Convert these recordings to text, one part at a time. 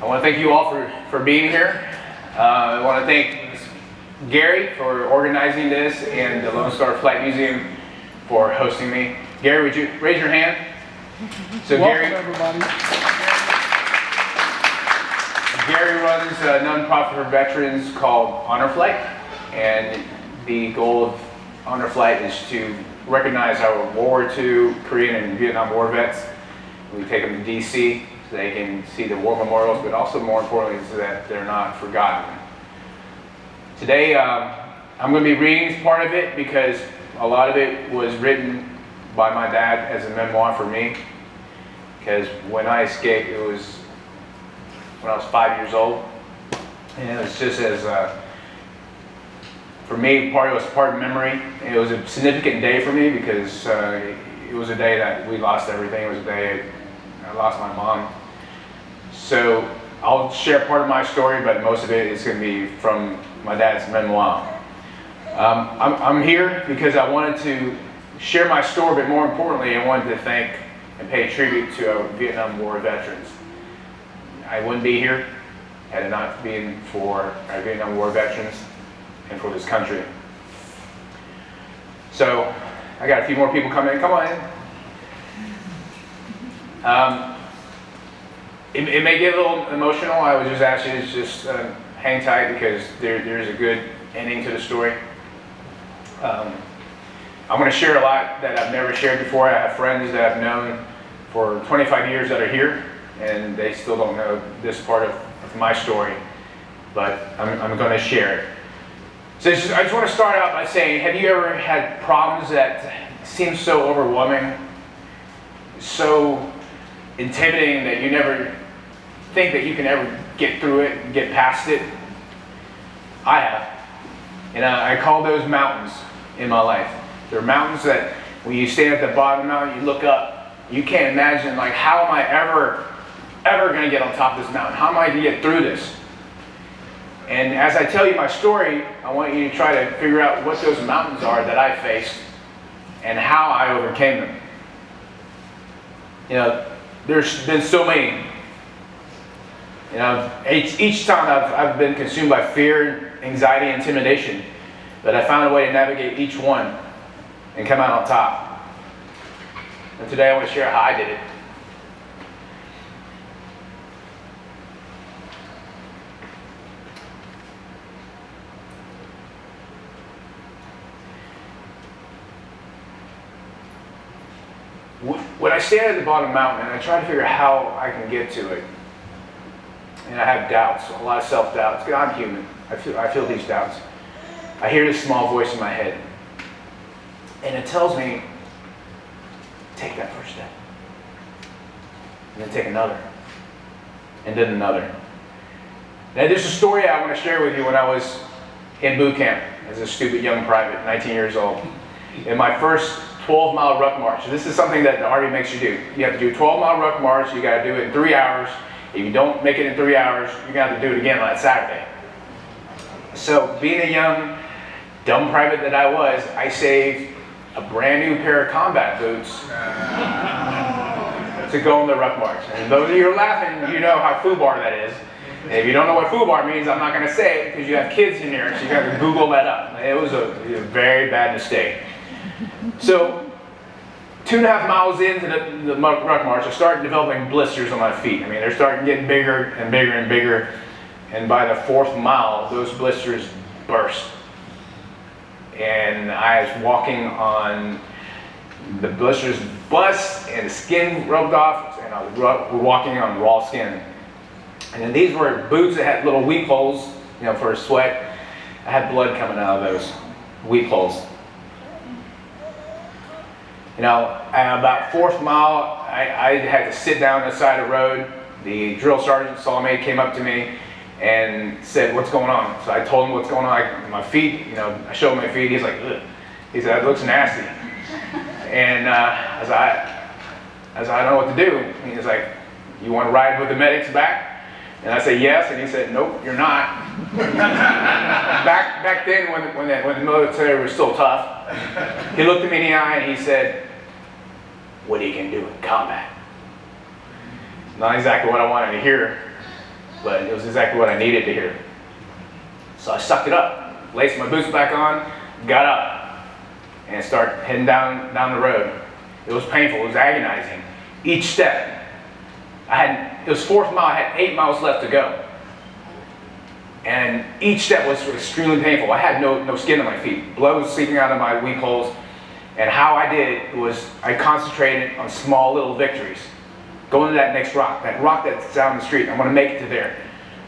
I want to thank you all for being here. I want to thank Gary for organizing this and the Lone Star Flight Museum for hosting me. Gary, would you raise your hand? So Welcome, everybody. Gary runs a nonprofit for veterans called Honor Flight, and the goal of Honor Flight is to recognize our World War II, Korean, and Vietnam War vets. We take them to DC so they can see the war memorials, but also more importantly so that they're not forgotten. Today, I'm going to be reading part of it because a lot of it was written by my dad as a memoir for me. Because when I escaped, it was when I was 5 years old, and it was just as for me, part of it was part of memory. It was a significant day for me because it was a day that we lost everything. It was a day I lost my mom. So I'll share part of my story, but most of it is going to be from my dad's memoir. I'm here because I wanted to share my story, but more importantly, I wanted to thank and pay tribute to our Vietnam War veterans. I wouldn't be here had it not been for our Vietnam War veterans and for this country. So I got a few more people coming in. Come on in. It may get a little emotional. I would just ask you to just hang tight because there's a good ending to the story. I'm going to share a lot that I've never shared before. I have friends that I've known for 25 years that are here, and they still don't know this part of my story, but I'm going to share it. So I just want to start out by saying, have you ever had problems that seem so overwhelming, so intimidating that you never think that you can ever get through it and get past it? I have. And I call those mountains in my life. They're mountains that when you stand at the bottom of the mountain, you look up, you can't imagine, like, how am I ever going to get on top of this mountain? How am I going to get through this? And as I tell you my story, I want you to try to figure out what those mountains are that I faced and how I overcame them. You know, there's been so many. You know, each time I've been consumed by fear, anxiety, intimidation, but I found a way to navigate each one and come out on top. And today I want to share how I did it. When I stand at the bottom of the mountain and I try to figure out how I can get to it, and I have doubts, a lot of self-doubts, because I'm human. I feel these doubts. I hear this small voice in my head, and it tells me, take that first step, and then take another, and then another. Now there's a story I want to share with you when I was in boot camp as a stupid young private, 19 years old. In my first 12-mile ruck march. So this is something that the Army makes you do. You have to do a 12-mile ruck march. You got to do it in 3 hours. If you don't make it in 3 hours, you're going to have to do it again on that Saturday. So being a young, dumb private that I was, I saved a brand new pair of combat boots to go on the ruck march. And those of you who are laughing, you know how FUBAR that is. And if you don't know what FUBAR means, I'm not going to say it because you have kids in here, so you have to Google that up. It was a very bad mistake. So 2.5 miles into the ruck march, I started developing blisters on my feet. I mean, they're starting getting bigger and bigger and bigger. And by the 4th mile, those blisters burst. And I was walking on, the blisters bust and the skin rubbed off, and I was walking on raw skin. And then these were boots that had little weep holes, you know, for sweat. I had blood coming out of those weep holes. You know, at about 4th mile, I had to sit down on the side of the road. The drill sergeant saw me, came up to me, and said, "What's going on?" So I told him what's going on. My feet, you know, I showed him my feet. He's like, "Ugh." He said, "That looks nasty." And I was like, "I don't know what to do." And he's like, "You want to ride with the medics back?" And I said, "Yes." And he said, "Nope, you're not." back then, when the military was still tough, he looked at me in the eye and he said, "What are you going to do in combat?" Not exactly what I wanted to hear. but it was exactly what I needed to hear. So I sucked it up, laced my boots back on, got up, and started heading down the road. It was painful, it was agonizing. Each step, it was 4th mile, I had 8 miles left to go. And each step was extremely painful. I had no skin on my feet. Blood was seeping out of my weep holes. And how I did it was I concentrated on small little victories. Going to that next rock that's down the street. I'm going to make it to there.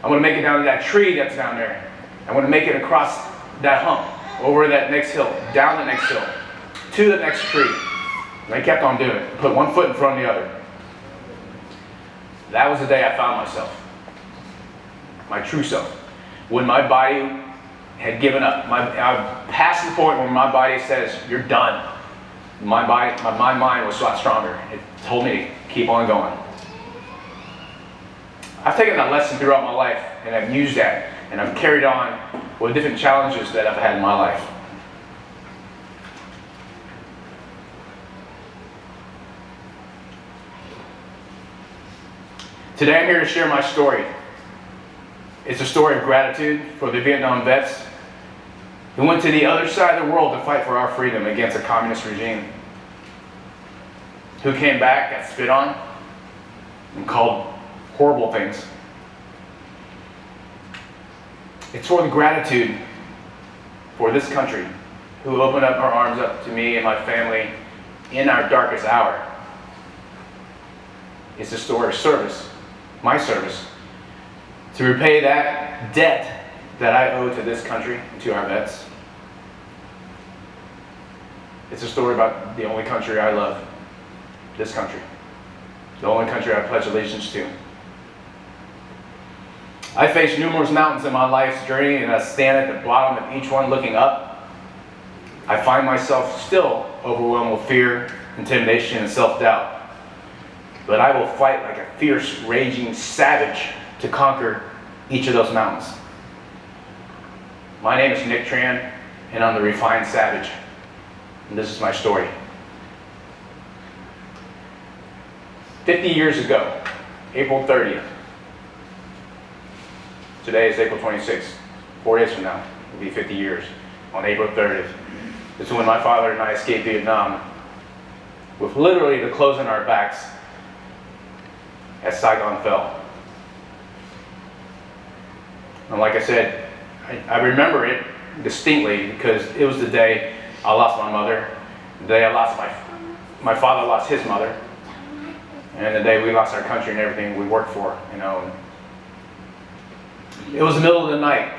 I'm going to make it down to that tree that's down there. I'm going to make it across that hump, over that next hill, down the next hill, to the next tree. And I kept on doing it. Put one foot in front of the other. That was the day I found myself. My true self. When my body had given up. I passed the point where my body says, you're done. My mind was a lot stronger. It told me to keep on going. I've taken that lesson throughout my life, and I've used that, and I've carried on with different challenges that I've had in my life. Today I'm here to share my story. It's a story of gratitude for the Vietnam vets who went to the other side of the world to fight for our freedom against a communist regime, who came back, got spit on, and called horrible things. It's for the gratitude for this country, who opened up our arms up to me and my family in our darkest hour. It's a story of service, my service, to repay that debt that I owe to this country and to our vets. It's a story about the only country I love, this country. The only country I pledge allegiance to. I faced numerous mountains in my life's journey, and I stand at the bottom of each one looking up. I find myself still overwhelmed with fear, intimidation, and self-doubt. But I will fight like a fierce, raging savage to conquer each of those mountains. My name is Nick Tran, and I'm the refined savage. And this is my story. 50 years ago, April 30th. Today is April 26th. 4 days from now, it'll be 50 years. On April 30th. This is when my father and I escaped Vietnam, with literally the clothes on our backs as Saigon fell. And like I said, I remember it distinctly because it was the day I lost my mother, the day I lost my father lost his mother, and the day we lost our country and everything we worked for, you know. It was the middle of the night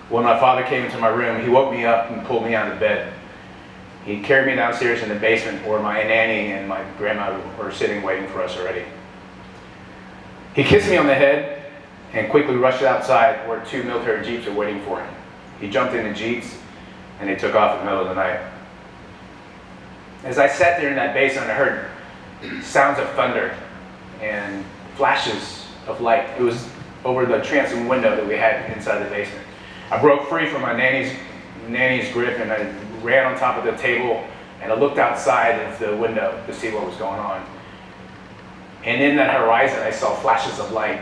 when my father came into my room. He woke me up and pulled me out of bed. He carried me downstairs in the basement where my nanny and my grandma were sitting waiting for us already. He kissed me on the head and quickly rushed outside where 2 military jeeps were waiting for him. He jumped in the jeeps and they took off in the middle of the night. As I sat there in that basement, I heard sounds of thunder and flashes of light. It was over the transom window that we had inside the basement. I broke free from my nanny's grip, and I ran on top of the table and I looked outside of the window to see what was going on. And in that horizon, I saw flashes of light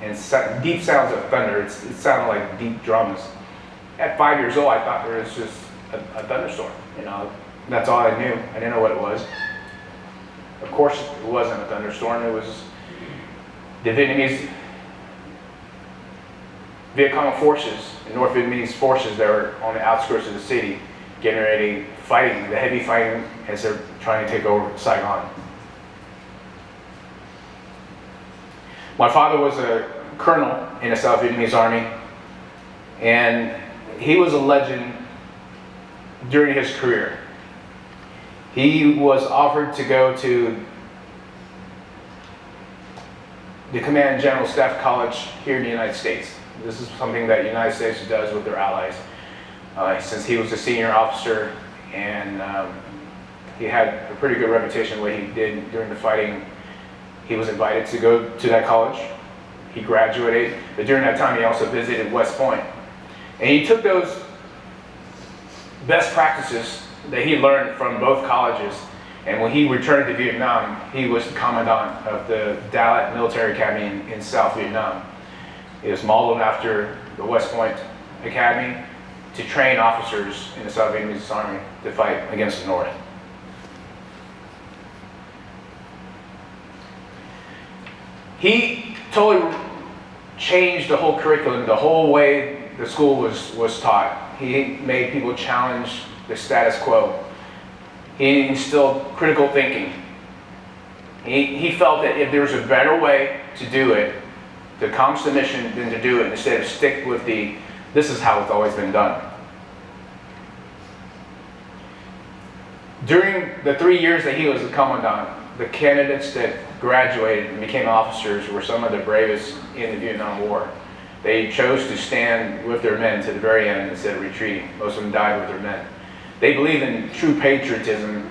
and deep sounds of thunder. It sounded like deep drums. At 5 years old, I thought there was just a thunderstorm. You know, that's all I knew. I didn't know what it was. Of course, it wasn't a thunderstorm. It was the Viet Cong forces, the North Vietnamese forces that were on the outskirts of the city, getting ready, fighting, the heavy fighting as they're trying to take over Saigon. My father was a colonel in the South Vietnamese army, and he was a legend during his career. He was offered to go to the Command General Staff College here in the United States. This is something that the United States does with their allies. Since he was a senior officer and he had a pretty good reputation what he did during the fighting, he was invited to go to that college. He graduated, but during that time he also visited West Point. And he took those best practices that he learned from both colleges And when he returned to Vietnam, he was the commandant of the Dalat Military Academy in South Vietnam. It was modeled after the West Point Academy to train officers in the South Vietnamese Army to fight against the North. He totally changed the whole curriculum, the whole way the school was taught. He made people challenge the status quo. He instilled critical thinking. He felt that if there was a better way to do it, to accomplish the mission, than to do it instead of stick with this is how it's always been done. During the 3 years that he was the commandant, the candidates that graduated and became officers were some of the bravest in the Vietnam War. They chose to stand with their men to the very end instead of retreating. Most of them died with their men. They believed in true patriotism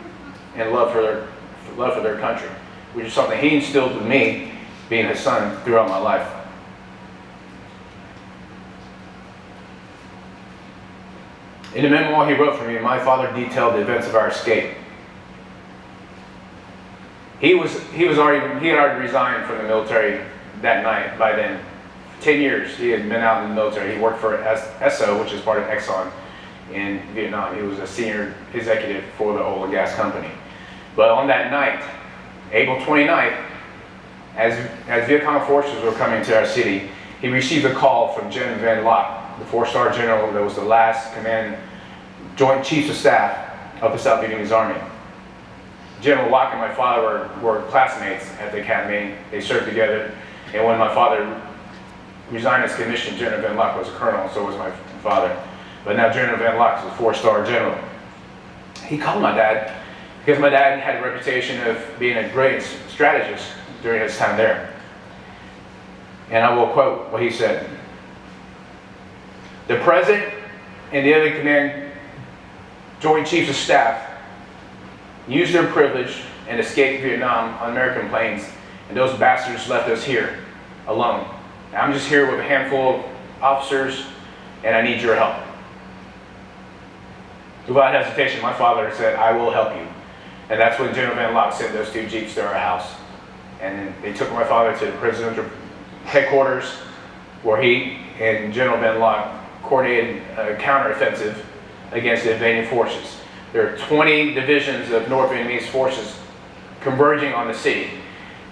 and love for their country, which is something he instilled with me, being his son, throughout my life. In the memoir he wrote for me, my father detailed the events of our escape. He had already resigned from the military that night. By then, 10 years he had been out in the military. He worked for Esso, which is part of Exxon in Vietnam. He was a senior executive for the oil and gas company. But on that night, April 29th, as Viet Cong forces were coming to our city, he received a call from General Van Lock, the 4-star general that was the last Joint Chiefs of Staff of the South Vietnamese Army. General Locke and my father were classmates at the academy. They served together. And when my father resigned his commission, General Van Lock was a colonel, so was my father. But now General Van Lock is a 4-star general. He called my dad because my dad had a reputation of being a great strategist during his time there. And I will quote what he said. The President and the other command Joint Chiefs of Staff used their privilege and escaped Vietnam on American planes, and those bastards left us here alone. Now, I'm just here with a handful of officers, and I need your help. Without hesitation, my father said, I will help you. And that's when General Van Lock sent those 2 jeeps to our house. And they took my father to the presidential headquarters, where he and General Van Lock coordinated a counteroffensive against the invading forces. There are 20 divisions of North Vietnamese forces converging on the city,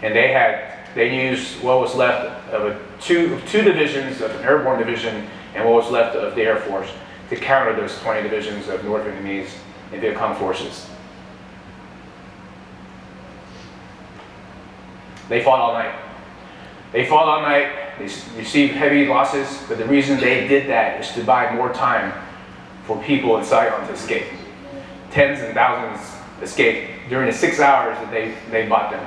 and they used what was left of two divisions of an airborne division and what was left of the Air Force to counter those 20 divisions of North Vietnamese and Viet Cong forces. They fought all night. They received heavy losses, but the reason they did that is to buy more time for people in Saigon to escape. Tens and thousands escaped during the 6 hours that they bought them.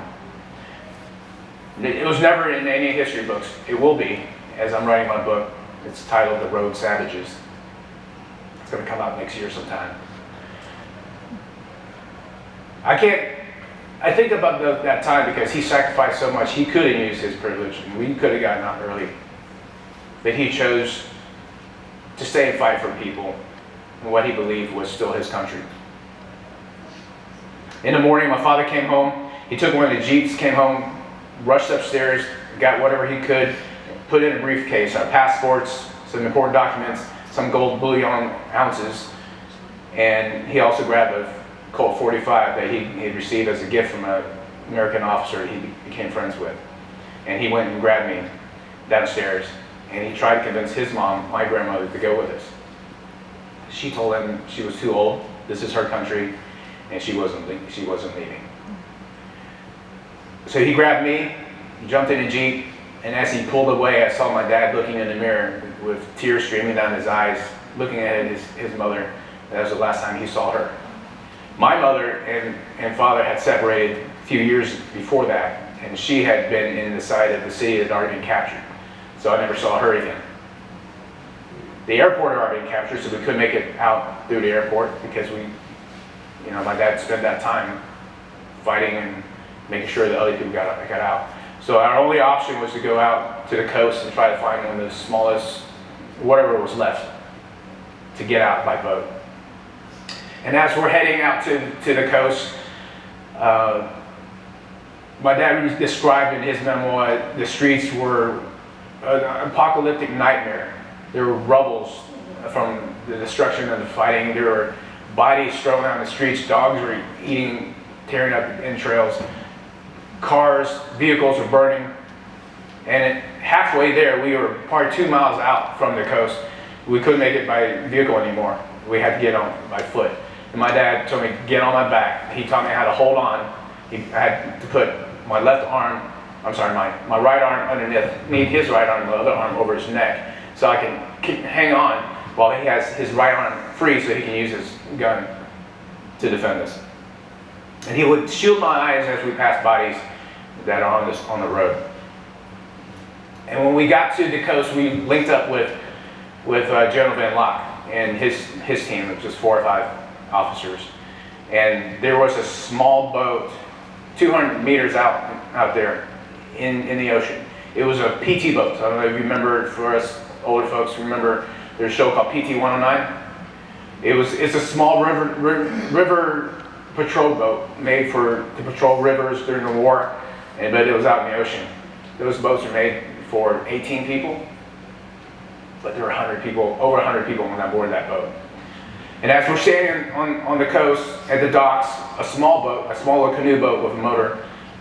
It was never in any history books. It will be, as I'm writing my book. It's titled The Road Savages. It's going to come out next year sometime. I think about that time because he sacrificed so much. He could have used his privilege, and we could have gotten out early. But he chose to stay and fight for people and what he believed was still his country. In the morning, my father came home. He took one of the jeeps, came home, rushed upstairs, got whatever he could, put it in a briefcase, our passports, some important documents, some gold bullion ounces, and he also grabbed a Colt 45 that he had received as a gift from an American officer he became friends with. And he went and grabbed me downstairs, and he tried to convince his mom, my grandmother, to go with us. She told him she was too old, this is her country, and she wasn't leaving. So he grabbed me, he jumped in a Jeep, and as he pulled away, I saw my dad looking in the mirror with tears streaming down his eyes, looking at his mother. That was the last time he saw her. My mother and father had separated a few years before that, and she had been in the side of the city that had already been captured. So I never saw her again. The airport had already been captured, so we couldn't make it out through the airport because my dad spent that time fighting and making sure that other people got out. So our only option was to go out to the coast and try to find one of the smallest, whatever was left, to get out by boat. And as we're heading out to the coast, My dad described in his memoir the streets were an apocalyptic nightmare. There were rubbles from the destruction of the fighting. There were bodies strewn out in the streets. Dogs were eating, tearing up entrails. Cars, vehicles were burning. And halfway there, we were probably 2 miles out from the coast. We couldn't make it by vehicle anymore. We had to get on by foot. And my dad told me, get on my back. He taught me how to hold on. I had to put my right arm underneath his right arm, and the other arm over his neck, so I can hang on while he has his right arm free so he can use his gun to defend us. And he would shield my eyes as we passed bodies that are on the road. And when we got to the coast, we linked up with General Van Locke and his team, which was 4 or 5 officers. And there was a small boat 200 meters out there in the ocean. It was a PT boat. So I don't know if you remember, for us older folks, remember there's a show called PT 109? It's a small river patrol boat made to patrol rivers during the war, but it was out in the ocean. Those boats are made for 18 people, but there were over 100 people when I boarded that boat. And as we're standing on the coast at the docks, a small little canoe boat with a motor,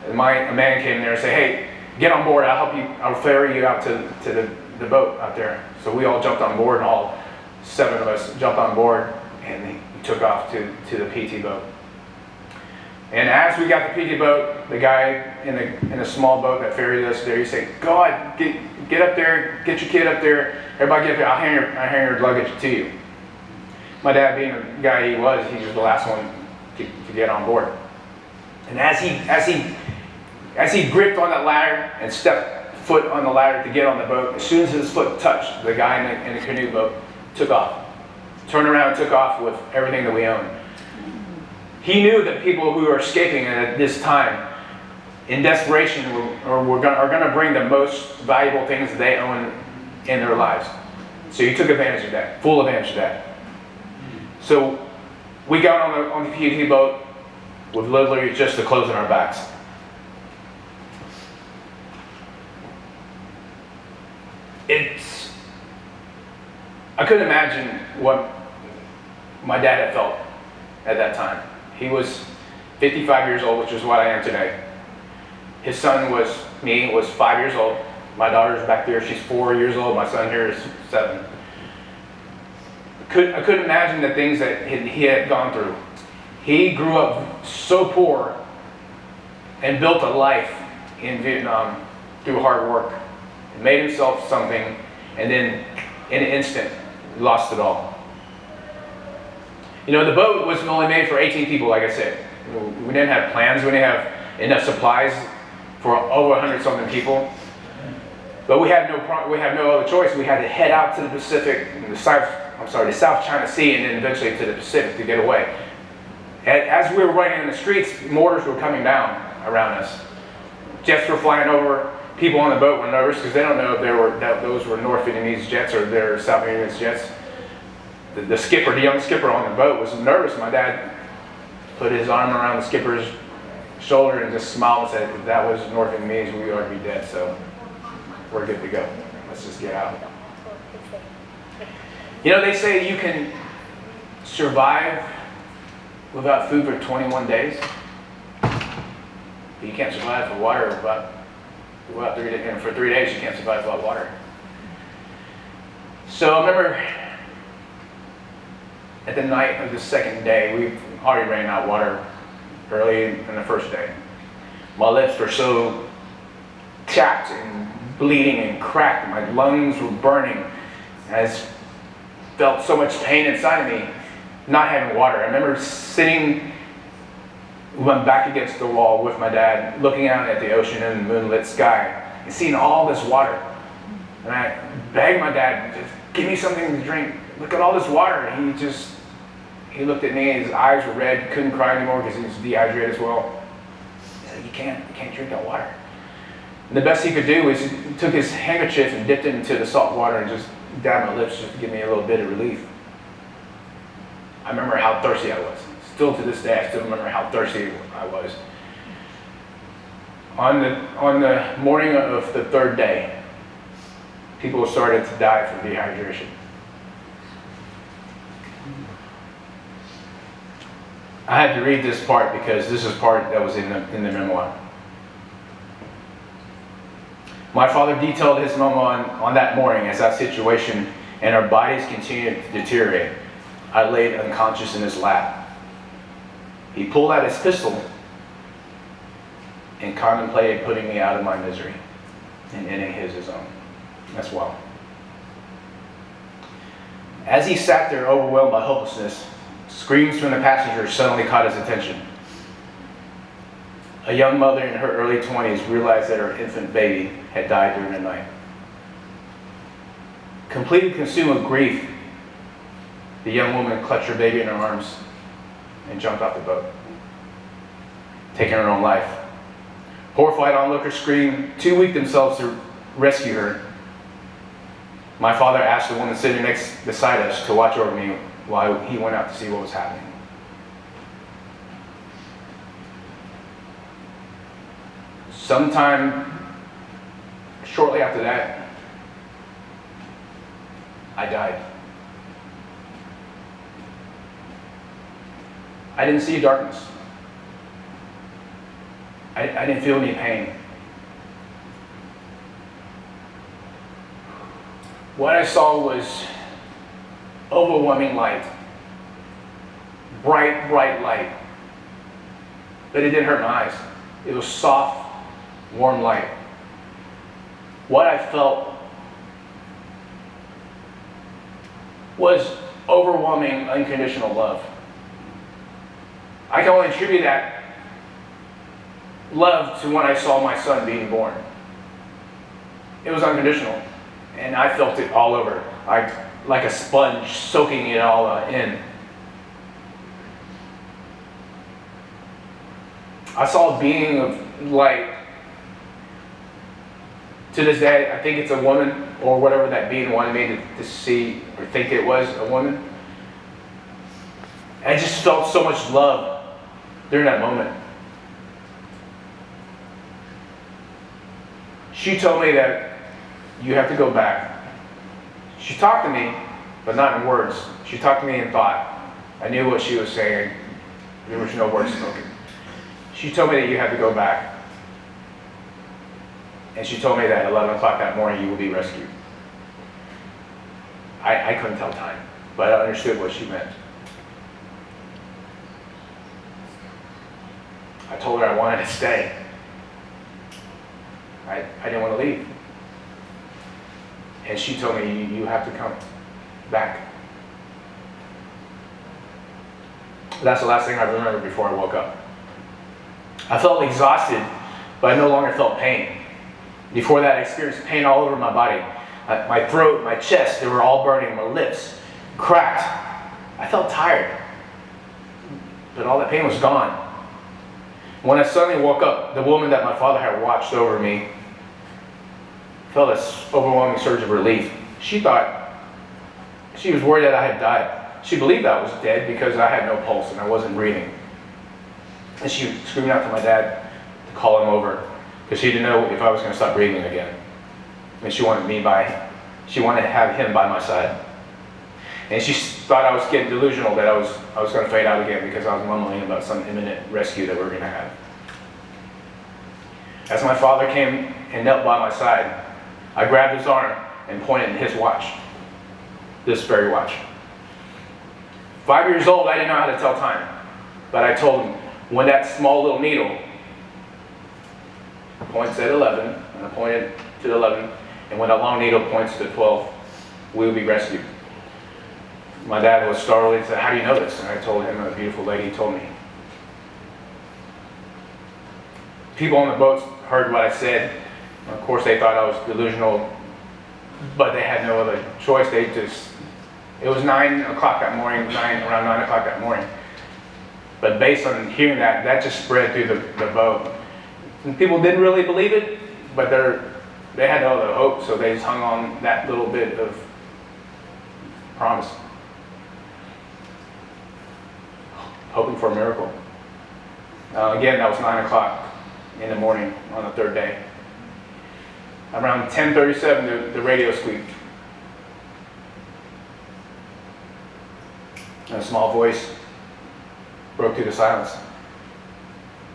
a man came there and said, "Hey, get on board. I'll ferry you out to the boat out there." So we all jumped on board, and all 7 of us jumped on board, and he took off to the PT boat. And as we got the PT boat, the guy in the small boat that ferried us there, he said, "Go on, get up there, get your kid up there. Everybody get up there. I'll hand your luggage to you." My dad, being the guy he was the last one to get on board. And as he gripped on that ladder and stepped foot on the ladder to get on the boat, as soon as his foot touched, the guy in the canoe boat took off. Turned around and took off with everything that we owned. He knew that people who were escaping at this time, in desperation, are going to bring the most valuable things that they own in their lives. So he took advantage of that, full advantage of that. So we got on the PT boat with literally just the clothes on our backs. I couldn't imagine what my dad had felt at that time. He was 55 years old, which is what I am today. His son was 5 years old. My daughter's back there, she's 4 years old. My son here is 7. I couldn't imagine the things that he had gone through. He grew up so poor and built a life in Vietnam through hard work. He made himself something, and then in an instant, lost it all. You know, the boat was only made for 18 people, like I said. We didn't have plans. We didn't have enough supplies for over 100-something people. But we had no other choice. We had to head out to the Pacific, the South China Sea, and then eventually to the Pacific to get away. As we were running in the streets, mortars were coming down around us. Jets were flying over. People on the boat were nervous because they don't know if those were North Vietnamese jets or they're South Vietnamese jets. The young skipper on the boat was nervous. My dad put his arm around the skipper's shoulder and just smiled and said, "If that was North Vietnamese, we ought to be dead, so we're good to go. Let's just get out." You know, they say you can survive without food for 21 days. But you can't survive for water without 3 days. And for 3 days, you can't survive without water. So I remember at the night of the second day, we already ran out of water early in the first day. My lips were so chapped and bleeding and cracked. My lungs were burning. I just felt so much pain inside of me, not having water. I remember sitting with my back against the wall with my dad, looking out at the ocean and the moonlit sky, and seeing all this water. And I begged my dad, "Just give me something to drink. Look at all this water." And he looked at me, and his eyes were red, couldn't cry anymore because he was dehydrated as well. He said, you can't drink that water. And the best he could do was he took his handkerchief and dipped it into the salt water and just dabbed my lips just to give me a little bit of relief. I remember how thirsty I was. Still to this day, I still remember how thirsty I was. On the morning of the third day, people started to die from dehydration. I had to read this part because this is part that was in the memoir. My father detailed his mama on that morning as that situation and our bodies continued to deteriorate. I laid unconscious in his lap. He pulled out his pistol and contemplated putting me out of my misery and ending his own as well. As he sat there overwhelmed by hopelessness, screams from the passengers suddenly caught his attention. A young mother in her early 20s realized that her infant baby had died during the night. Completely consumed with grief, the young woman clutched her baby in her arms and jumped off the boat, taking her own life. Horrified onlookers screamed, too weak themselves to rescue her. My father asked the woman sitting beside us to watch over me while he went out to see what was happening. Sometime shortly after that, I died. I didn't see darkness. I didn't feel any pain. What I saw was overwhelming light. Bright, bright light. But it didn't hurt my eyes. It was soft, warm light. What I felt was overwhelming, unconditional love. I can only attribute that love to when I saw my son being born. It was unconditional, and I felt it all over. Like a sponge soaking it all in. I saw a being of light. To this day, I think it's a woman, or whatever that being wanted me to see or think it was a woman. I just felt so much love during that moment. She told me that you have to go back. She talked to me, but not in words. She talked to me in thought. I knew what she was saying. There was no words spoken. She told me that you had to go back. And she told me that at 11 o'clock that morning you will be rescued. I couldn't tell time, but I understood what she meant. I told her I wanted to stay. I didn't want to leave. And she told me, you have to come back. That's the last thing I remember before I woke up. I felt exhausted, but I no longer felt pain. Before that, I experienced pain all over my body. My throat, my chest, they were all burning, my lips cracked. I felt tired, but all that pain was gone. When I suddenly woke up, the woman that my father had watched over me felt this overwhelming surge of relief. She thought, she was worried that I had died. She believed I was dead because I had no pulse and I wasn't breathing. And she screamed out to my dad to call him over because she didn't know if I was going to stop breathing again. And she wanted to have him by my side. And she thought I was getting delusional, that I was going to fade out again because I was mumbling about some imminent rescue that we were going to have. As my father came and knelt by my side, I grabbed his arm and pointed at his watch. This very watch. 5 years old, I didn't know how to tell time. But I told him, when that small little needle points at 11, and I pointed to 11, and when that long needle points to 12, we will be rescued. My dad was startled. He said, how do you know this? And I told him, a beautiful lady told me. People on the boats heard what I said. Of course, they thought I was delusional, but they had no other choice. It was 9 o'clock that morning, around 9 o'clock that morning. But based on hearing that, that just spread through the boat. And people didn't really believe it, but they had no other hope, so they just hung on that little bit of promise, hoping for a miracle. Again, that was 9 o'clock in the morning on the third day. Around 10:37, the radio squeaked. And a small voice broke through the silence.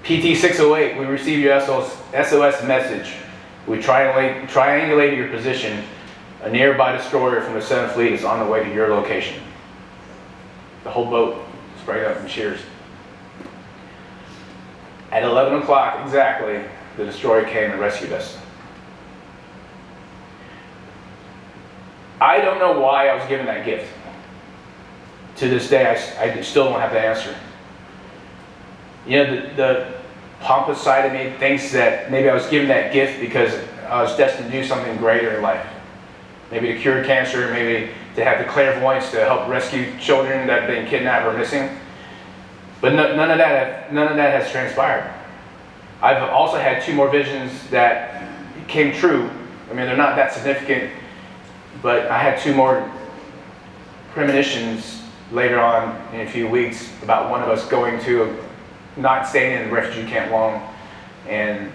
PT 608, we received your SOS message. We triangulated your position. A nearby destroyer from the 7th Fleet is on the way to your location. The whole boat sprang up in cheers. At 11 o'clock exactly, the destroyer came and rescued us. I don't know why I was given that gift. To this day, I still don't have the answer. You know, the pompous side of me thinks that maybe I was given that gift because I was destined to do something greater in life. Maybe to cure cancer, maybe to have the clairvoyance to help rescue children that have been kidnapped or missing. But none of that has transpired. I've also had 2 more visions that came true. I mean, they're not that significant, but I had 2 more premonitions later on in a few weeks about one of us going to, not staying in the refugee camp long, and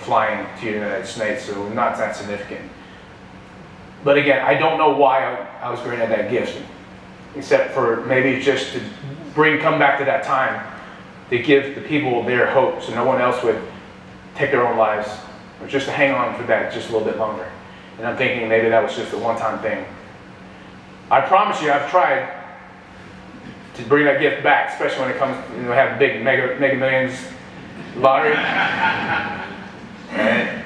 flying to the United States, so not that significant. But again, I don't know why I was granted that gift, except for maybe just to come back to that time, to give the people their hope so no one else would take their own lives, or just to hang on for that just a little bit longer. And I'm thinking maybe that was just a one-time thing. I promise you, I've tried to bring that gift back, especially when it comes to have big mega millions lottery. And it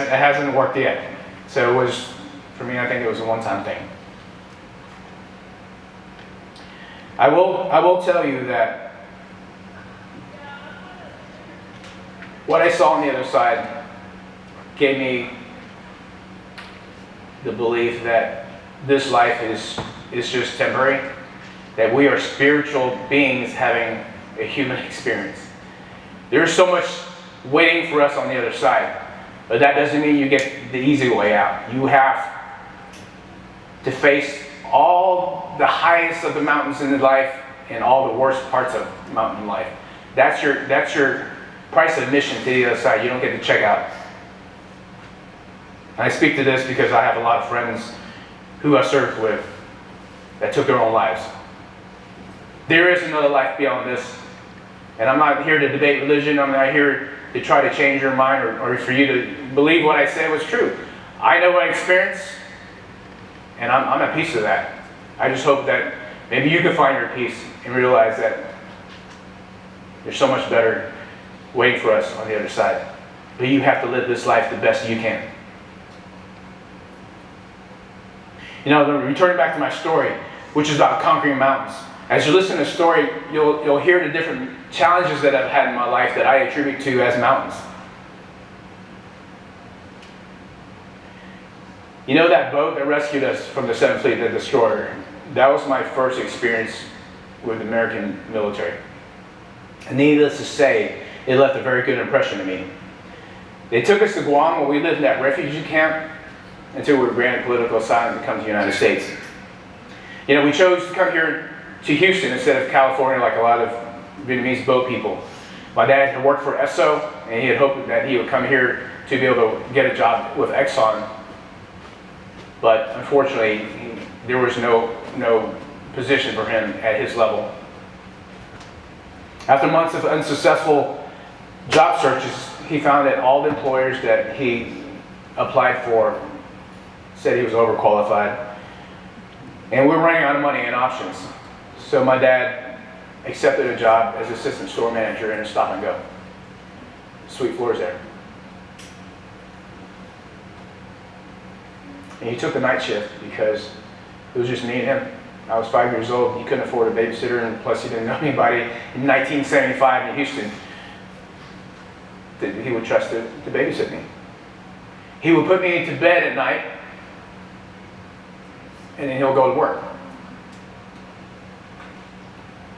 hasn't worked yet. So it was, for me, I think it was a one-time thing. I will tell you that what I saw on the other side gave me the belief that this life is just temporary, that we are spiritual beings having a human experience. There's so much waiting for us on the other side, but that doesn't mean you get the easy way out. You have to face all the highest of the mountains in life and all the worst parts of mountain life. That's your price of admission to the other side. You don't get to check out. And I speak to this because I have a lot of friends who I served with that took their own lives. There is another life beyond this. And I'm not here to debate religion. I'm not here to try to change your mind or for you to believe what I say was true. I know what I experienced, and I'm at peace with that. I just hope that maybe you can find your peace and realize that there's so much better waiting for us on the other side. But you have to live this life the best you can. You know, returning back to my story, which is about conquering mountains. As you listen to the story, you'll hear the different challenges that I've had in my life that I attribute to as mountains. You know that boat that rescued us from the 7th Fleet, the destroyer? That was my first experience with the American military. And needless to say, it left a very good impression on me. They took us to Guam, where we lived in that refugee camp, until we were granted political asylum to come to the United States. You know, we chose to come here to Houston instead of California like a lot of Vietnamese boat people. My dad had worked for Esso, and he had hoped that he would come here to be able to get a job with Exxon. But unfortunately, there was no position for him at his level. After months of unsuccessful job searches, he found that all the employers that he applied for said he was overqualified. And we were running out of money and options. So my dad accepted a job as assistant store manager in a stop and go. Sweet floors there. And he took the night shift because it was just me and him. I was 5 years old. He couldn't afford a babysitter, and plus he didn't know anybody in 1975 in Houston that he would trust to babysit me. He would put me to bed at night, and then he'll go to work.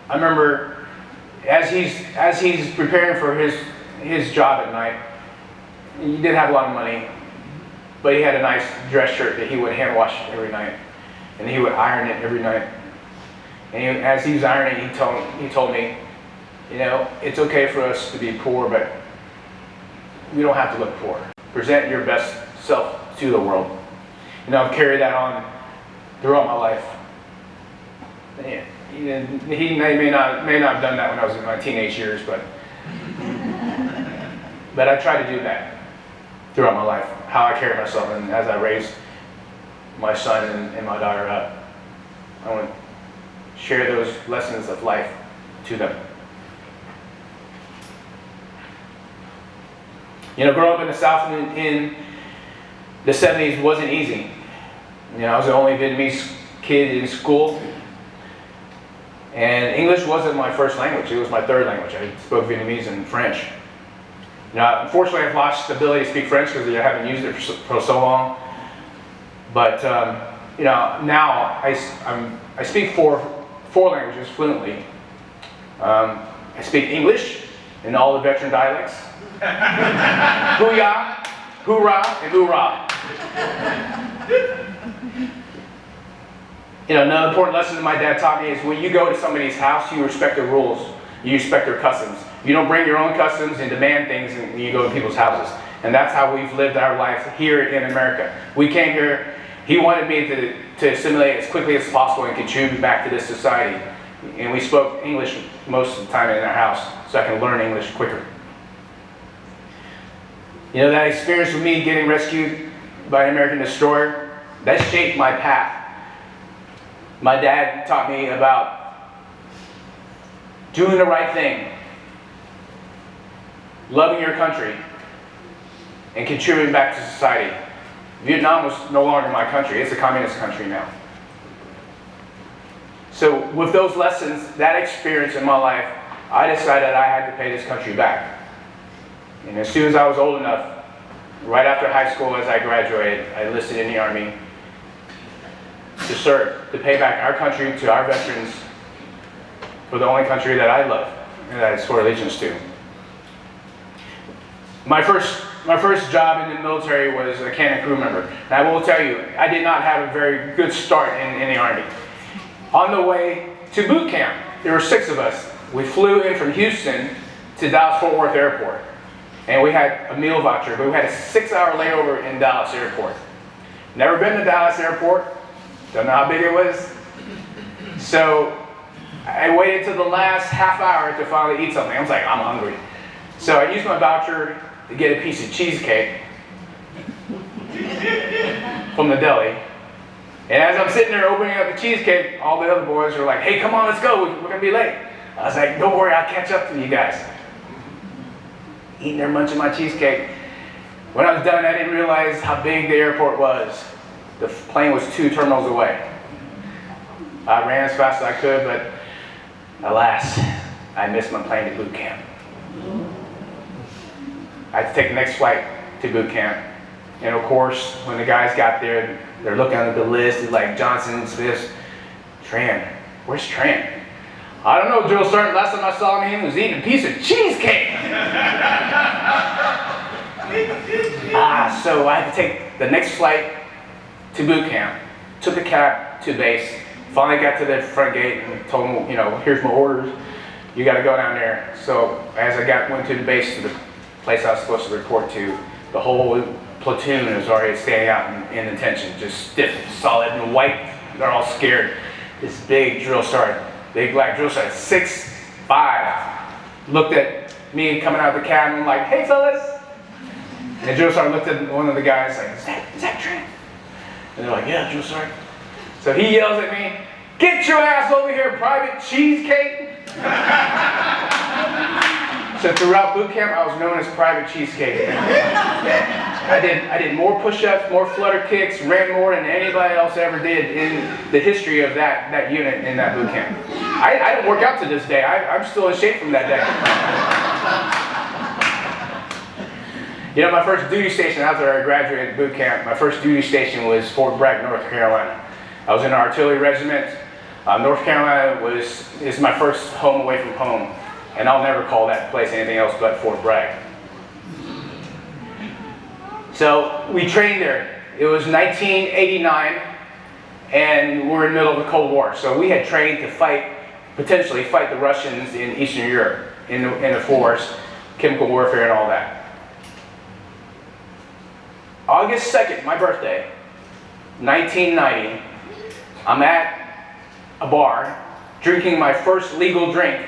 I remember as he's preparing for his job at night, he didn't have a lot of money, but he had a nice dress shirt that he would hand wash every night, and he would iron it every night. And as he was ironing, he told me, it's okay for us to be poor, but we don't have to look poor. Present your best self to the world. I've carried that on throughout my life. Yeah, he may not have done that when I was in my teenage years, but I try to do that throughout my life, how I carry myself, and as I raise my son and my daughter up, I want to share those lessons of life to them. Growing up in the South in the 70s wasn't easy. I was the only Vietnamese kid in school, and English wasn't my first language. It was my third language. I spoke Vietnamese and French. Unfortunately, I've lost the ability to speak French because I haven't used it for so long. But now I speak four languages fluently. I speak English in all the veteran dialects. Hoo-yah, hoorah, and hoorah. Another important lesson that my dad taught me is when you go to somebody's house, you respect their rules. You respect their customs. You don't bring your own customs and demand things when you go to people's houses. And that's how we've lived our life here in America. We came here, he wanted me to assimilate as quickly as possible and contribute back to this society. And we spoke English most of the time in our house, so I can learn English quicker. That experience with me getting rescued by an American destroyer, that shaped my path. My dad taught me about doing the right thing, loving your country, and contributing back to society. Vietnam was no longer my country. It's a communist country now. So with those lessons, that experience in my life, I decided I had to pay this country back. And as soon as I was old enough, right after high school as I graduated, I enlisted in the Army to serve, to pay back our country to our veterans for the only country that I love and that I swore allegiance to. My first job in the military was a cannon crew member. And I will tell you, I did not have a very good start in the Army. On the way to boot camp, there were 6 of us. We flew in from Houston to Dallas-Fort Worth Airport. And we had a meal voucher, but we had a 6-hour layover in Dallas Airport. Never been to Dallas Airport. Don't know how big it was. So I waited till the last half hour to finally eat something. I was like, I'm hungry. So I used my voucher to get a piece of cheesecake from the deli. And as I'm sitting there opening up the cheesecake, all the other boys are like, hey, come on, let's go. We're going to be late. I was like, don't worry, I'll catch up to you guys. Eating there, munching my cheesecake. When I was done, I didn't realize how big the airport was. The plane was 2 terminals away. I ran as fast as I could, but alas, I missed my plane to boot camp. I had to take the next flight to boot camp. And of course, when the guys got there, they're looking at the list, it's like Johnson, Smith, Tran. Where's Tran? I don't know, Drill Sergeant. Last time I saw him, he was eating a piece of cheesecake. So I had to take the next flight to boot camp. Took a cab to base. Finally got to the front gate and told them, here's my orders. You got to go down there. So as I went to the base, to the place I was supposed to report to, the whole platoon was already standing out in attention, just stiff, solid, and white. They're all scared. This big drill sergeant, big black drill sergeant, 6'5", looked at me coming out of the cab and like, hey fellas. And the drill sergeant looked at one of the guys like, is that Tran? And they're like, yeah, drill sergeant. So he yells at me, get your ass over here, Private Cheesecake. So throughout boot camp, I was known as Private Cheesecake. I did more push-ups, more flutter kicks, ran more than anybody else ever did in the history of that unit in that boot camp. I didn't work out to this day. I'm still in shape from that day. My first duty station after I graduated boot camp, my first duty station was Fort Bragg, North Carolina. I was in an artillery regiment. North Carolina is my first home away from home. And I'll never call that place anything else but Fort Bragg. So we trained there. It was 1989, and we're in the middle of the Cold War. So we had trained to potentially fight the Russians in Eastern Europe. in the force, chemical warfare and all that. August 2nd, my birthday, 1990, I'm at a bar drinking my first legal drink.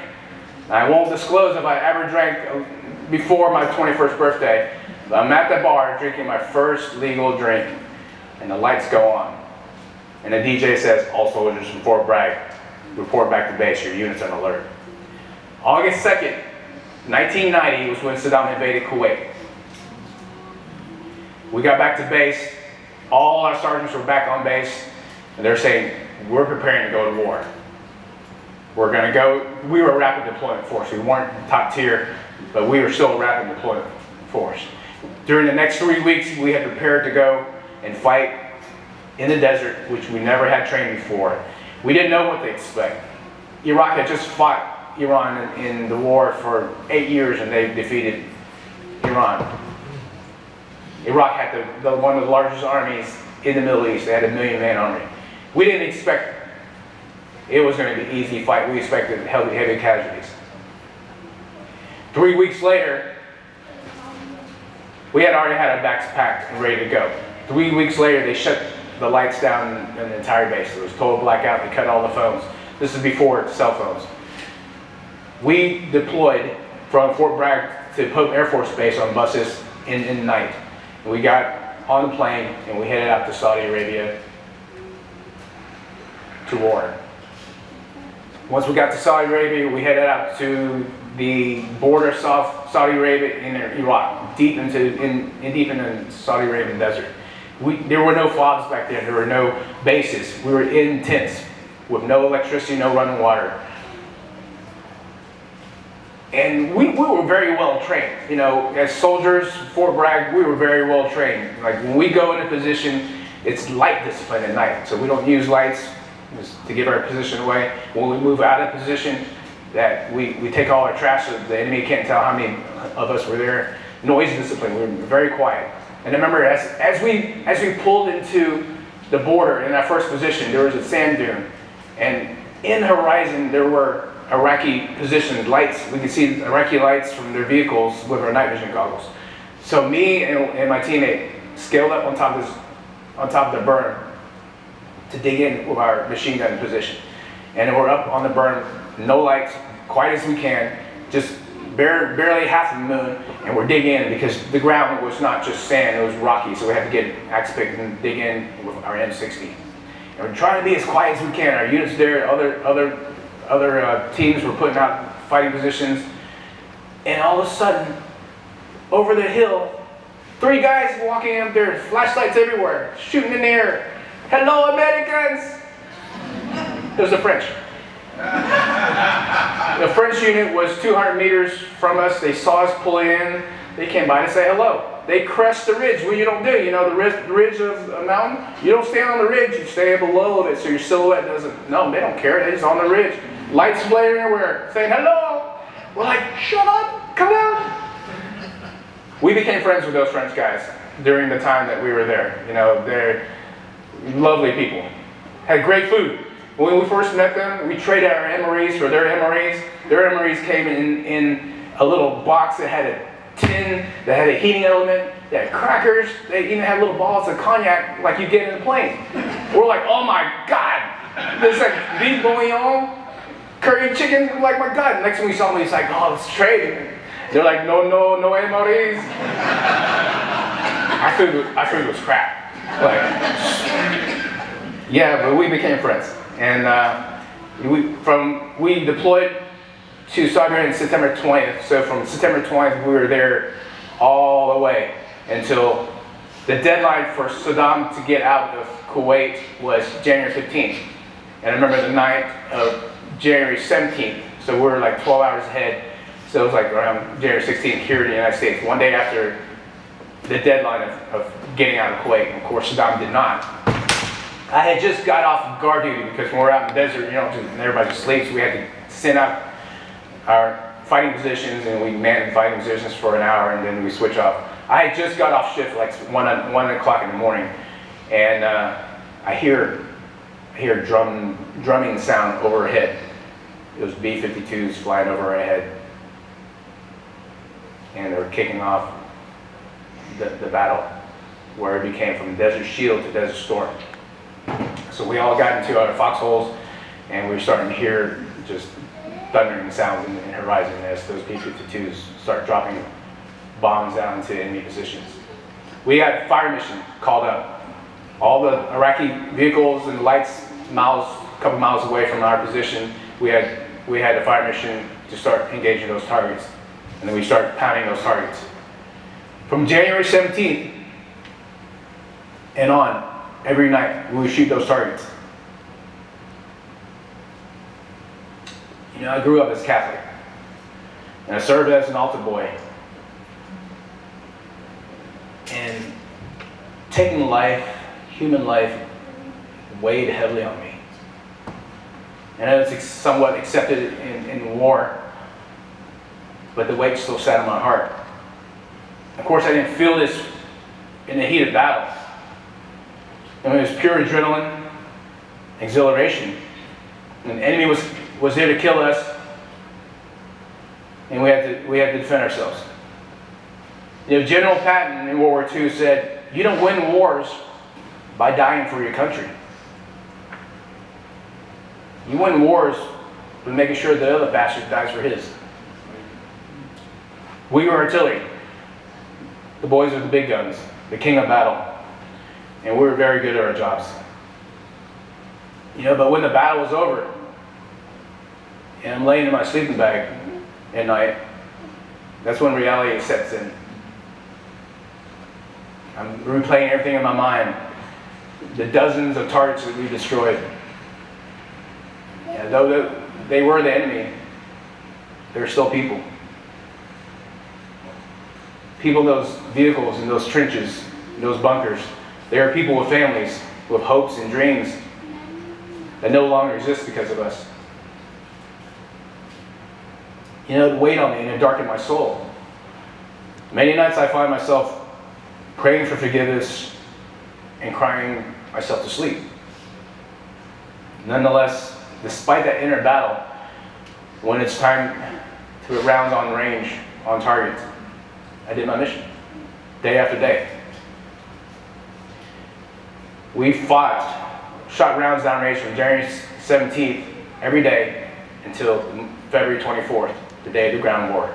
I won't disclose if I ever drank before my 21st birthday, but I'm at the bar drinking my first legal drink, and the lights go on. And the DJ says, all soldiers from Fort Bragg, report back to base, your unit's on alert. August 2nd, 1990 was when Saddam invaded Kuwait. We got back to base, all our sergeants were back on base, and they're saying, we're preparing to go to war. We're going to go. We were a rapid deployment force. We weren't top tier, but we were still a rapid deployment force. During the next 3 weeks, we had prepared to go and fight in the desert, which we never had trained before. We didn't know what to expect. Iraq had just fought Iran in the war for 8 years, and they defeated Iran. Iraq had one of the largest armies in the Middle East. They had a 1 million-man army. We didn't expect it was going to be an easy fight. We expected heavy casualties. 3 weeks later, we had already had our bags packed and ready to go. 3 weeks later, they shut the lights down in the entire base. There was total blackout. They cut all the phones. This is before cell phones. We deployed from Fort Bragg to Pope Air Force Base on buses in the night. We got on the plane and we headed out to Saudi Arabia to war. Once we got to Saudi Arabia, we headed out to the border of Saudi Arabia and Iraq, deep into the Saudi Arabian desert. There were no FOBs back then. There were no bases. We were in tents with no electricity, no running water. And we were very well trained. You know, as soldiers, Fort Bragg, we were very well trained. Like when we go into position, it's light discipline at night. So we don't use lights just to give our position away. When we move out of position, that we take all our trash so the enemy can't tell how many of us were there. Noise discipline, we were very quiet. And I remember as we pulled into the border in our first position, there was a sand dune. And in the horizon, there were Iraqi positions, lights. We could see Iraqi lights from their vehicles with our night vision goggles. So me and my teammate scaled up on top of the berm to dig in with our machine gun position. And we're up on the berm, no lights, quiet as we can, just barely half the moon, and we're digging in because the ground was not just sand, it was rocky, so we had to get axe pick and dig in with our M60. And we're trying to be as quiet as we can. Our units there, other teams were putting out fighting positions, and all of a sudden, over the hill, 3 guys walking up there, flashlights everywhere, shooting in the air. Hello, Americans! It was the French. The French unit was 200 meters from us. They saw us pull in. They came by to say hello. They crest the ridge. What you don't do, you know, the ridge of a mountain, you don't stand on the ridge, you stay below it so your silhouette doesn't, no, they don't care. They're just on the ridge. Lights flaring everywhere, saying hello. We're like, shut up, come down. We became friends with those French guys during the time that we were there. You know, they're lovely people. Had great food. When we first met them, we traded our MREs for their MREs. Their MREs came in a little box that had a tin, that had a heating element, they had crackers, they even had little balls of cognac like you get in a plane. We're like, oh my God. There's like beef bouillon, curry chicken. We're like, my God. Next time we saw them, he's like, oh, let's trade. They're like, no MREs. Our food was crap. Like, yeah, but we became friends. And we deployed to Saigon on September 20th. So from September 20th, we were there all the way until the deadline for Saddam to get out of Kuwait was January 15th. And I remember the night of January 17th. So we were like 12 hours ahead. So it was like around January 16th here in the United States, one day after the deadline of getting out of Kuwait. And of course, Saddam did not. I had just got off guard duty because when we're out in the desert, you know, everybody just sleeps. We had to send out our fighting positions, and we manned fighting positions for an hour, and then we switch off. I had just got off shift like 1 o'clock in the morning, and I hear drumming sound overhead. It was B-52s flying over our head. and they were kicking off the battle, where it became from Desert Shield to Desert Storm. So we all got into our foxholes, and we were starting to hear just thundering sounds in the horizon as those B-52s start dropping bombs down into enemy positions. We had fire mission called up. All the Iraqi vehicles and lights a couple miles away from our position, we had a fire mission to start engaging those targets. And then we started pounding those targets. From January 17th and on, every night we would shoot those targets. You know, I grew up as Catholic, and I served as an altar boy. And taking life, human life, weighed heavily on me. And I was somewhat accepted in war, but the weight still sat on my heart. Of course, I didn't feel this in the heat of battle. And it was pure adrenaline, exhilaration. And the enemy was there to kill us, and we had to defend ourselves. You know, General Patton in World War II said, "You don't win wars by dying for your country. You win wars by making sure the other bastard dies for his." We were artillery. The boys with the big guns, the king of battle. And we were very good at our jobs. You know, but when the battle was over, and I'm laying in my sleeping bag at night, that's when reality sets in. I'm replaying everything in my mind. The dozens of targets that we destroyed. Yeah, though they were the enemy, they were still people. People in those vehicles, in those trenches, in those bunkers, they are people with families, with hopes and dreams that no longer exist because of us. You know, it weighed on me and it darkened my soul. Many nights I find myself praying for forgiveness and crying myself to sleep. Nonetheless, despite that inner battle, when it's time to put rounds on range, on target, I did my mission, day after day. We shot rounds downrange from January 17th every day until February 24th, the day of the ground war.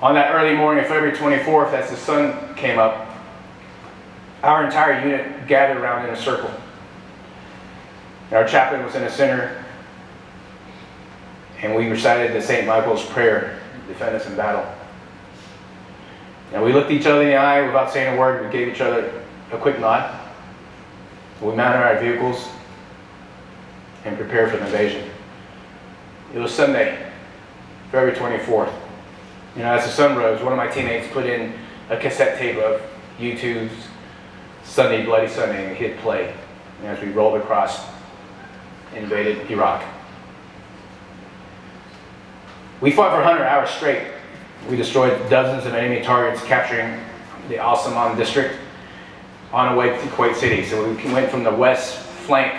On that early morning of February 24th, as the sun came up, our entire unit gathered around in a circle. And our chaplain was in the center, and we recited the St. Michael's prayer, "Defend us in battle." And we looked each other in the eye without saying a word. We gave each other a quick nod. We mounted our vehicles and prepared for the invasion. It was Sunday, February 24th. You know, as the sun rose, one of my teammates put in a cassette tape of U2's Sunday, Bloody Sunday, and hit play. And as we rolled across, invaded Iraq. We fought for 100 hours straight. We destroyed dozens of enemy targets, capturing the Al Saman district on our way to Kuwait City. So we went from the west flank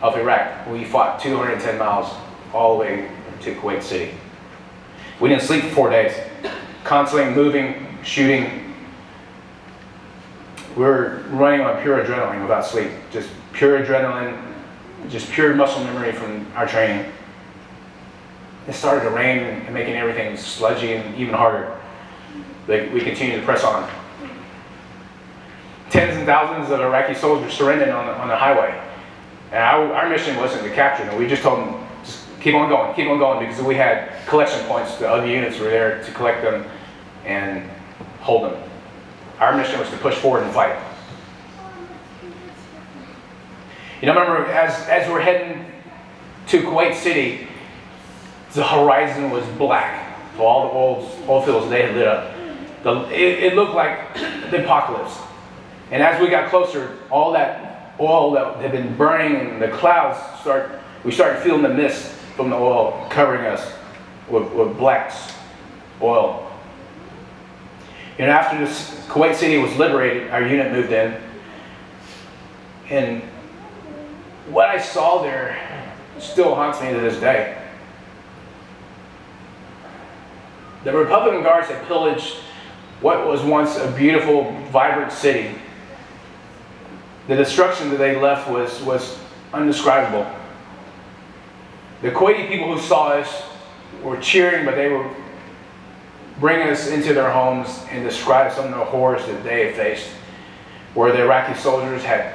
of Iraq. We fought 210 miles all the way to Kuwait City. We didn't sleep for 4 days, constantly moving, shooting. We were running on pure adrenaline without sleep, just pure adrenaline, just pure muscle memory from our training. It started to rain and making everything sludgy and even harder. But we continued to press on. Tens and thousands of Iraqi soldiers surrendered on the highway. And our mission wasn't to capture them. We just told them, just keep on going, because we had collection points. The other units were there to collect them and hold them. Our mission was to push forward and fight. You know, remember, as we're heading to Kuwait City, the horizon was black. So all the oil fields, they had lit up. It looked like the apocalypse. And as we got closer, all that oil that had been burning and the clouds we started feeling the mist from the oil covering us with black oil. And after Kuwait City was liberated, our unit moved in. And what I saw there still haunts me to this day. The Republican Guards had pillaged what was once a beautiful, vibrant city. The destruction that they left was undescribable. The Kuwaiti people who saw us were cheering, but they were bringing us into their homes and described some of the horrors that they had faced, where the Iraqi soldiers had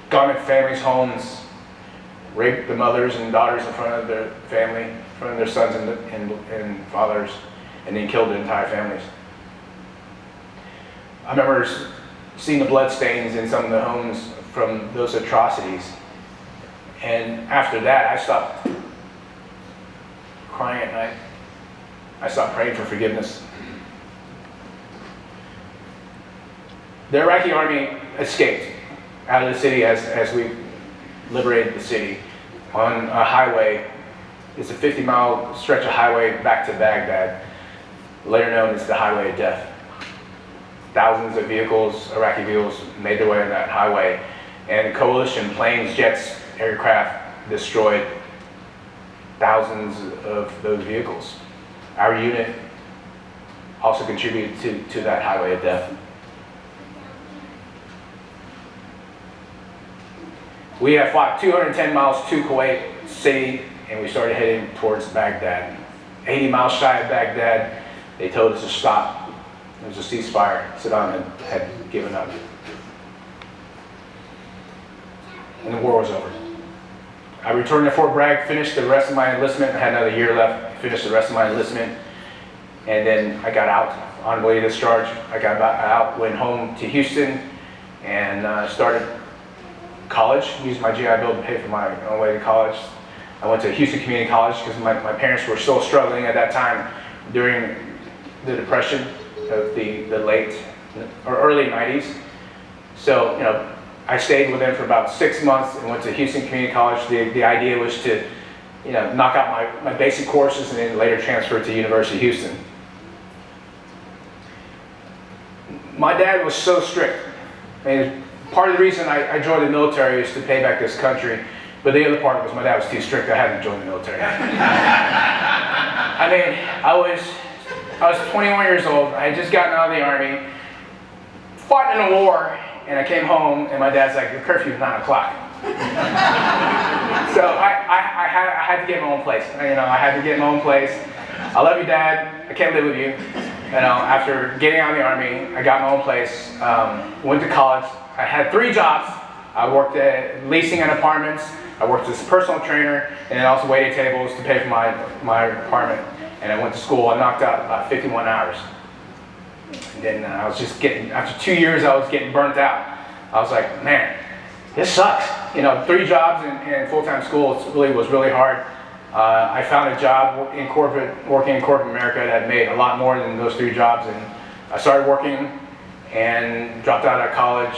gone into families' homes, raped the mothers and daughters in front of their family, in front of their sons and fathers, and then killed the entire families. I remember seeing the blood stains in some of the homes from those atrocities. And after that, I stopped crying at night. I stopped praying for forgiveness. The Iraqi army escaped out of the city as we liberated the city on a highway. It's a 50-mile stretch of highway back to Baghdad, later known as the Highway of Death. Thousands of vehicles, Iraqi vehicles, made their way on that highway, and coalition planes, jets, aircraft destroyed thousands of those vehicles. Our unit also contributed to that highway of death. We had fought 210 miles to Kuwait City, and we started heading towards Baghdad. 80 miles shy of Baghdad, they told us to stop. It was a ceasefire. Saddam had given up. And the war was over. I returned to Fort Bragg, finished the rest of my enlistment. I had another year left, finished the rest of my enlistment. And then I got out on way to discharge. I got out, went home to Houston, and started college. Used my GI Bill to pay for my own way to college. I went to Houston Community College because my parents were still struggling at that time during the Depression of the late or early 90s. So, I stayed with them for about 6 months and went to Houston Community College. The idea was to, knock out my basic courses and then later transfer to University of Houston. My dad was so strict. Part of the reason I joined the military is to pay back this country, but the other part was my dad was too strict. I had to join the military. I was 21 years old. I had just gotten out of the Army, fought in a war, and I came home, and my dad's like, "Your curfew is 9 o'clock." So I had to get my own place. I had to get my own place. I love you, Dad. I can't live with you. After getting out of the Army, I got my own place. Went to college. I had 3 jobs. I worked at leasing an apartments. I worked as a personal trainer, and then also waited tables to pay for my apartment. And I went to school. I knocked out about 51 hours. And then I was just after 2 years, I was getting burnt out. I was like, man, this sucks. 3 jobs and full-time school was really hard. I found a job working in corporate America that made a lot more than those 3 jobs. And I started working and dropped out of college.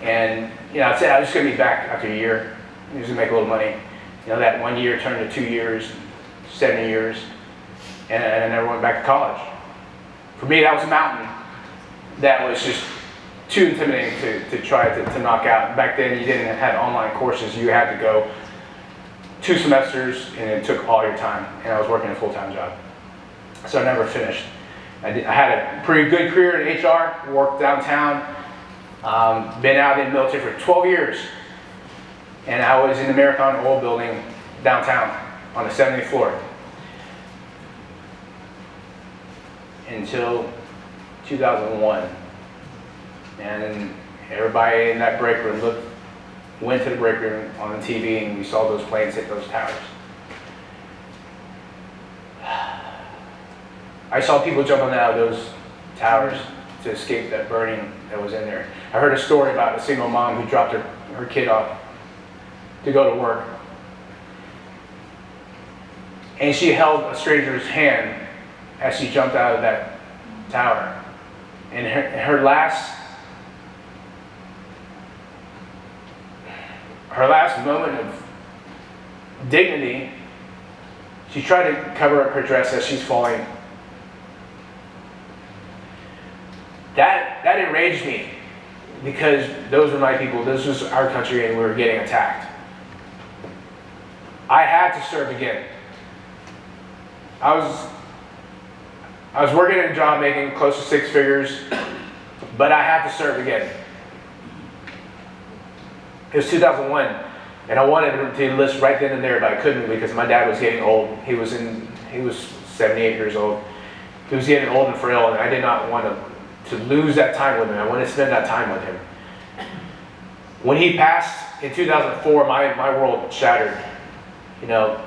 And, I said I was just going to be back after a year. Just to make a little money. That 1 year turned to 2 years, 7 years. And I never went back to college. For me, that was a mountain that was just too intimidating to try to knock out. Back then, you didn't have online courses. You had to go 2 semesters, and it took all your time. And I was working a full-time job. So I never finished. I had a pretty good career in HR, worked downtown, been out in the military for 12 years. And I was in the Marathon Oil Building downtown on the 70th floor. Until 2001. And everybody in that break room went to the break room on the TV, and we saw those planes hit those towers. I saw people jumping out of those towers to escape that burning that was in there. I heard a story about a single mom who dropped her kid off to go to work. And she held a stranger's hand as she jumped out of that tower. And her last moment of dignity, she tried to cover up her dress as she's falling. That enraged me, because those were my people, this was our country, and we were getting attacked. I had to serve again. I was I was working at a job making close to 6 figures, but I had to serve again. It was 2001, and I wanted to enlist right then and there, but I couldn't because my dad was getting old. He was 78 years old. He was getting old and frail, and I did not want to lose that time with him. I wanted to spend that time with him. When he passed in 2004, my world shattered. You know,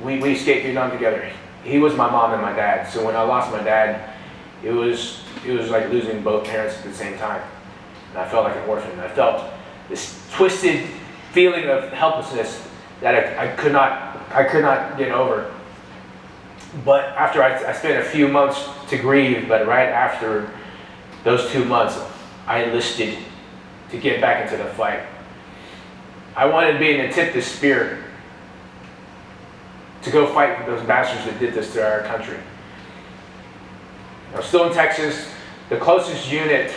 we escaped Vietnam together. He was my mom and my dad. So when I lost my dad, it was like losing both parents at the same time. And I felt like an orphan. I felt this twisted feeling of helplessness that I could not get over. But after I spent a few months to grieve, but right after those 2 months, I enlisted to get back into the fight. I wanted to be in the tip of the spear to go fight with those bastards that did this to our country. I was still in Texas. The closest unit,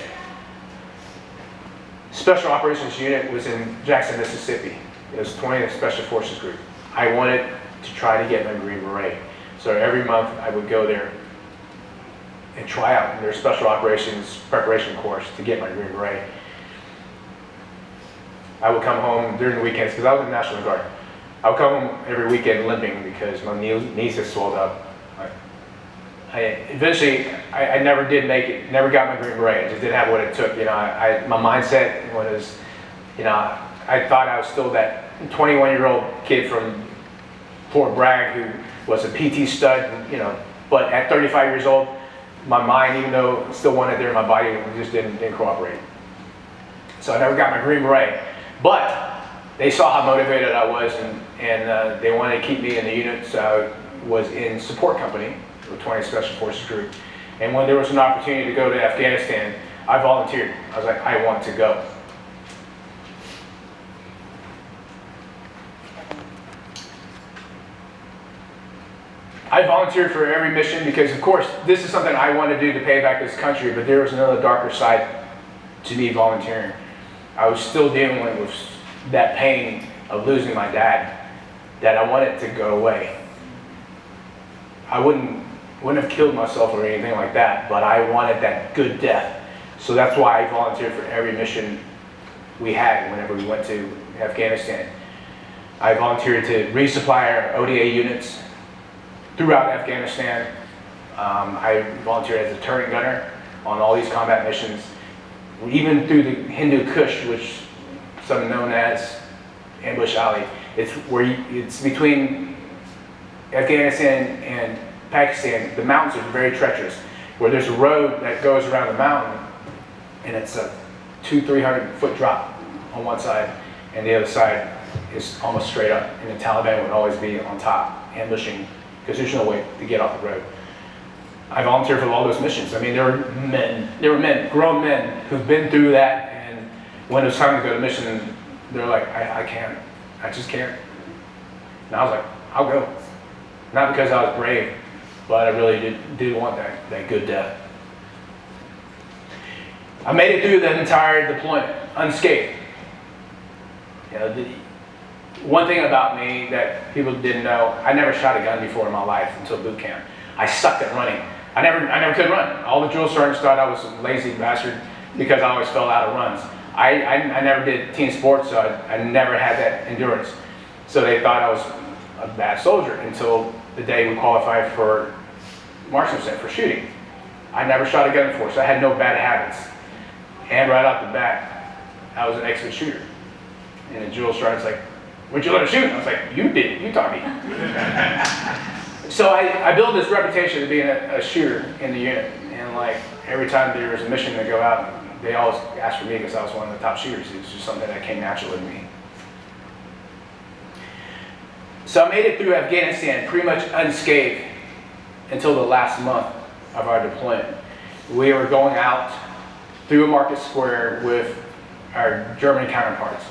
Special Operations Unit, was in Jackson, Mississippi. It was 20th Special Forces Group. I wanted to try to get my Green Beret. So every month I would go there and try out in their Special Operations preparation course to get my Green Beret. I would come home during the weekends because I was in the National Guard. I would come home every weekend limping because my knees had swelled up. Eventually, I never did make it, never got my Green Beret. I just didn't have what it took. You know, my mindset was, you know, I thought I was still that 21-year-old kid from Fort Bragg who was a PT stud, you know, but at 35 years old, my mind, even though it still wanted there in my body, it just didn't cooperate. So I never got my Green Beret. But they saw how motivated I was, and they wanted to keep me in the unit, so I was in support company with 20th Special Forces Group. And when there was an opportunity to go to Afghanistan, I volunteered. I was like, I want to go. I volunteered for every mission because, of course, this is something I want to do to pay back this country, but there was another darker side to me volunteering. I was still dealing with that pain of losing my dad, that I wanted to go away. I wouldn't have killed myself or anything like that, but I wanted that good death. So that's why I volunteered for every mission we had whenever we went to Afghanistan. I volunteered to resupply our ODA units throughout Afghanistan. I volunteered as a turret gunner on all these combat missions, even through the Hindu Kush, which some known as Ambush Alley. It's between Afghanistan and Pakistan. The mountains are very treacherous, where there's a road that goes around the mountain, and it's a 200-300 foot drop on one side, and the other side is almost straight up, and the Taliban would always be on top, ambushing, because there's no way to get off the road. I volunteered for all those missions. I mean, there were men, grown men who've been through that, and when it was time to go to mission, they're like, I can't, I just can't. And I was like, I'll go. Not because I was brave, but I really did want that good death. I made it through the entire deployment, unscathed. You know, one thing about me that people didn't know, I never shot a gun before in my life until boot camp. I sucked at running. I never could run. All the drill sergeants thought I was a lazy bastard because I always fell out of runs. I never did team sports, so I never had that endurance. So they thought I was a bad soldier until the day we qualified for marksmanship, for shooting. I never shot a gun before, so I had no bad habits. And right off the bat, I was an excellent shooter. And the drill sergeant's like, where'd you learn to shoot? I was like, you did, you taught me. So I built this reputation of being a shooter in the unit. And like every time there was a mission to go out, they always asked for me because I was one of the top shooters. It was just something that came naturally to me. So I made it through Afghanistan pretty much unscathed until the last month of our deployment. We were going out through a market square with our German counterparts.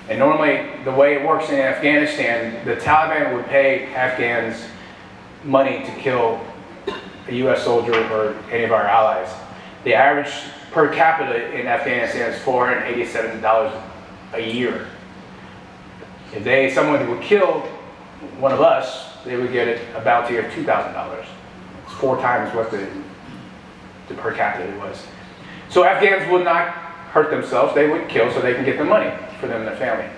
And normally, the way it works in Afghanistan, the Taliban would pay Afghans money to kill a U.S. soldier or any of our allies. The average per capita in Afghanistan is $487 a year. If someone would kill one of us, they would get a bounty of $2,000. It's 4 times what the per capita was. So Afghans would not hurt themselves, they would kill so they can get the money for them and their family.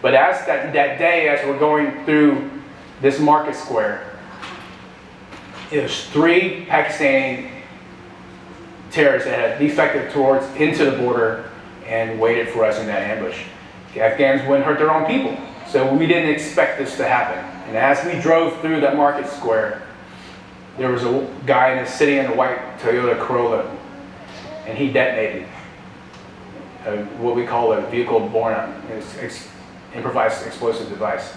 But as that day, as we're going through this market square, it was 3 Pakistani terrorists that had defected into the border and waited for us in that ambush. The Afghans wouldn't hurt their own people, so we didn't expect this to happen. And as we drove through that market square, there was a guy sitting in a white Toyota Corolla, and he detonated what we call a vehicle borne on, improvised explosive device.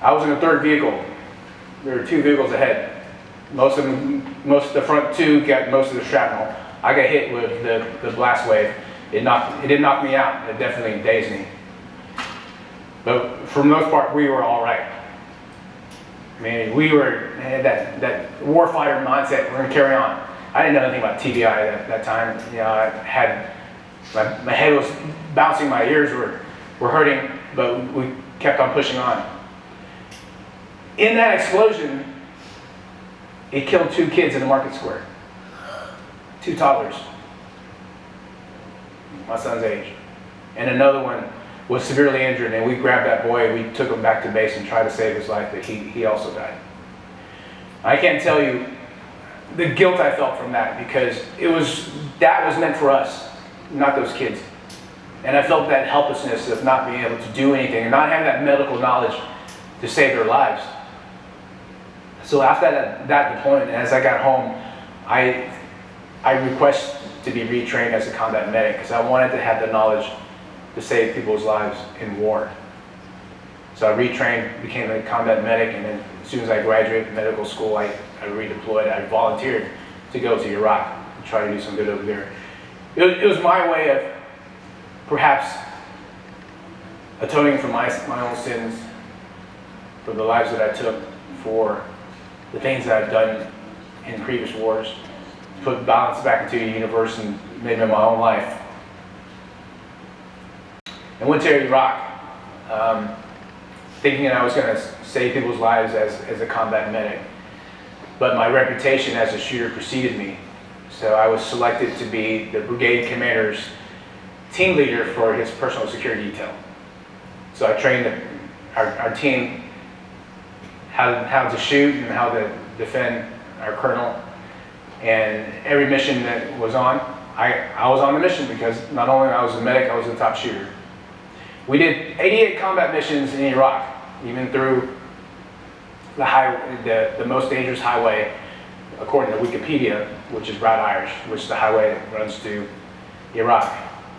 I was in the 3rd vehicle. There were 2 vehicles ahead. Most of the front 2 got most of the shrapnel. I got hit with the blast wave. It didn't knock me out. It definitely dazed me. But for the most part, we were all right. I mean, we had that warfighter mindset. We're going to carry on. I didn't know anything about TBI at that time. You know, I had my head was bouncing, my ears were hurting, but we kept on pushing on. In that explosion, it killed 2 kids in the market square. 2 toddlers, my son's age. And another one was severely injured, and we grabbed that boy, we took him back to base and tried to save his life, but he also died. I can't tell you the guilt I felt from that, because that was meant for us, not those kids. And I felt that helplessness of not being able to do anything and not having that medical knowledge to save their lives. So after that deployment, as I got home, I requested to be retrained as a combat medic because I wanted to have the knowledge to save people's lives in war. So I retrained, became a combat medic, and then as soon as I graduated medical school, I redeployed. I volunteered to go to Iraq and try to do some good over there. It was my way of perhaps atoning for my own sins, for the lives that I took, for the things that I've done in previous wars, to put balance back into the universe and maybe in my own life. I went to Iraq thinking that I was going to save people's lives as a combat medic, but my reputation as a shooter preceded me. So I was selected to be the brigade commander's team leader for his personal security detail. So I trained our team how to shoot and how to defend our colonel. And every mission that was on, I was on the mission because not only I was a medic, I was the top shooter. We did 88 combat missions in Iraq, even through the most dangerous highway, according to Wikipedia, which is Route Irish, which is the highway that runs to Iraq.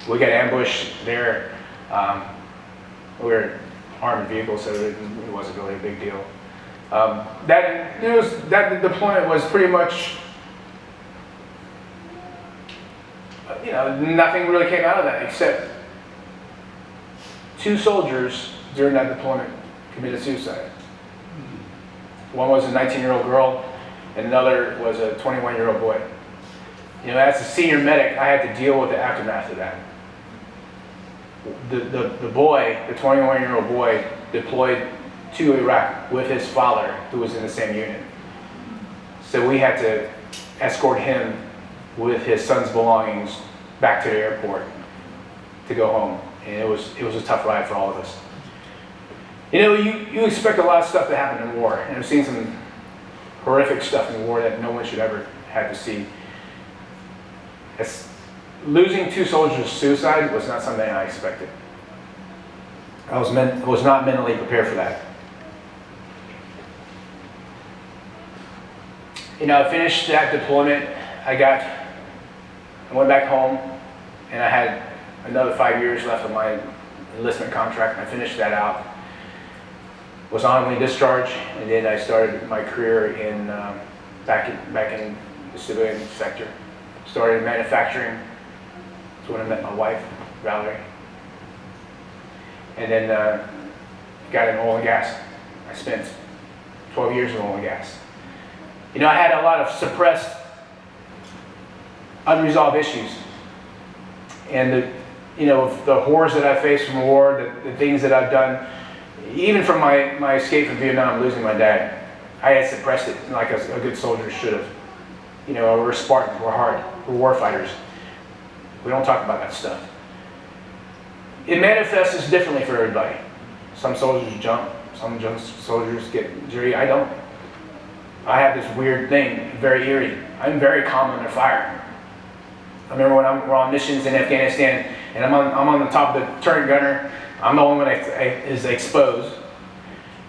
We got ambushed there. We were armored vehicles, so it wasn't really a big deal. That deployment was pretty much, nothing really came out of that except 2 soldiers during that deployment committed suicide. One was a 19-year-old girl, and another was a 21-year-old boy. As a senior medic, I had to deal with the aftermath of that. The boy, the 21-year-old boy, deployed to Iraq with his father, who was in the same unit. So we had to escort him with his son's belongings back to the airport to go home. And it was a tough ride for all of us. You expect a lot of stuff to happen in war, and I've seen some horrific stuff in war that no one should ever have to see. Losing 2 soldiers to suicide was not something I expected. I was not mentally prepared for that. I finished that deployment. I went back home, and I had another 5 years left of my enlistment contract. I finished that out. Was honorably discharged, and then I started my career in back in the civilian sector. Started in manufacturing. That's when I met my wife, Valerie. And then got in oil and gas. I spent 12 years in oil and gas. I had a lot of suppressed, unresolved issues. And the horrors that I faced from war, the things that I've done, Even from my escape from Vietnam, losing my dad, I had suppressed it like a good soldier should have. You know, we're Spartans, we're hard, we're war fighters. We don't talk about that stuff. It manifests differently for everybody. Some soldiers jump, some soldiers get injury. I don't. I have this weird thing, very eerie. I'm very calm under fire. I remember when we're on missions in Afghanistan, and I'm on the top of the turret gunner. I'm the only one that is exposed.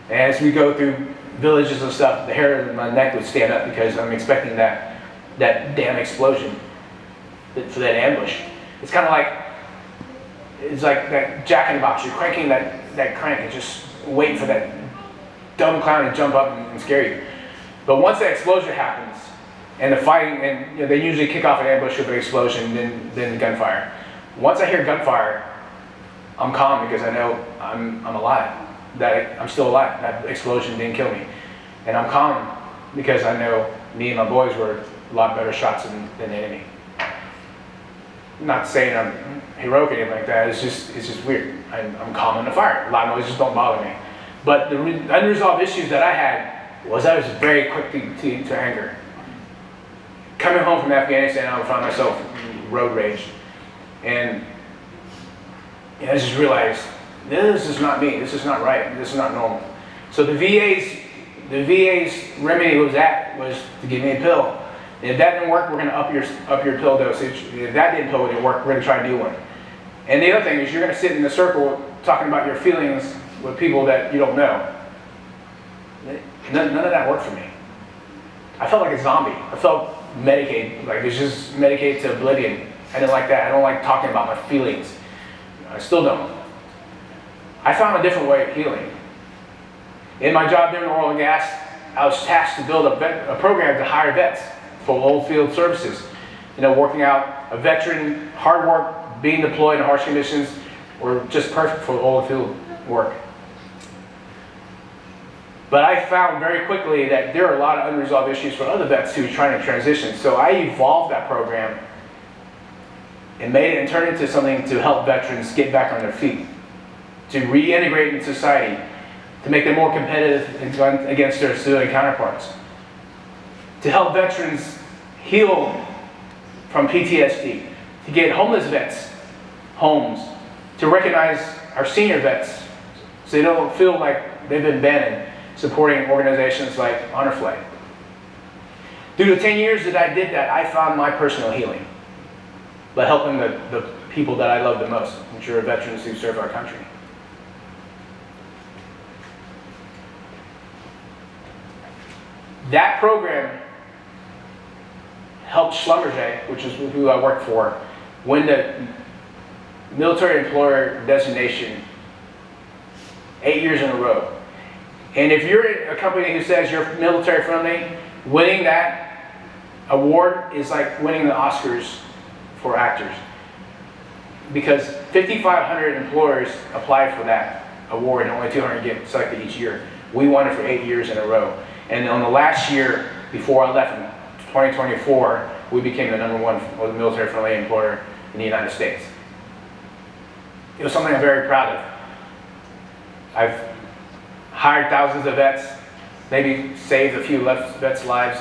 And as we go through villages and stuff, the hair on my neck would stand up because I'm expecting that damn explosion for that ambush. It's kind of like, it's like that Jack in the Box. You're cranking that crank and just waiting for that dumb clown to jump up and scare you. But once that explosion happens, and the fighting, and you know, they usually kick off an ambush with an explosion, then gunfire. Once I hear gunfire, I'm calm because I know I'm alive. That I'm still alive. That explosion didn't kill me, and I'm calm because I know me and my boys were a lot better shots than the enemy. I'm not saying I'm heroic or anything like that. It's just weird. I'm calm in the fire. A lot of noises don't bother me. But the unresolved issues that I had was I was very quick to anger. Coming home from Afghanistan, I found myself road rage, and I just realized this is not me. This is not right. This is not normal. So the VA's remedy was to give me a pill. And if that didn't work, we're going to up your pill dosage. If that didn't work, we're going to try a new one. And the other thing is you're going to sit in a circle talking about your feelings with people that you don't know. None of that worked for me. I felt like a zombie. I felt medicated, like it's just medicated to oblivion. I didn't like that. I don't like talking about my feelings. I still don't. I found a different way of healing. In my job doing oil and gas, I was tasked to build a program to hire vets for oil field services. You know, working out a veteran, hard work, being deployed in harsh conditions, were just perfect for oil field work. But I found very quickly that there are a lot of unresolved issues for other vets who are trying to transition. So I evolved that program and made it and turned it into something to help veterans get back on their feet, to reintegrate in society, to make them more competitive against their civilian counterparts, to help veterans heal from PTSD, to get homeless vets homes, to recognize our senior vets so they don't feel like they've been abandoned, supporting organizations like Honor Flight. Through the 10 years that I did that, I found my personal healing by helping the people that I love the most, which are veterans who serve our country. That program helped Schlumberger, which is who I work for, win the military employer designation 8 years in a row. And if you're a company who says you're military friendly, winning that award is like winning the Oscars for actors. Because 5,500 employers applied for that award and only 200 get selected each year. We won it for 8 years in a row. And on the last year before I left in 2024, we became the #1 military friendly employer in the United States. It was something I'm very proud of. I've hired thousands of vets, maybe saved a few vets' lives,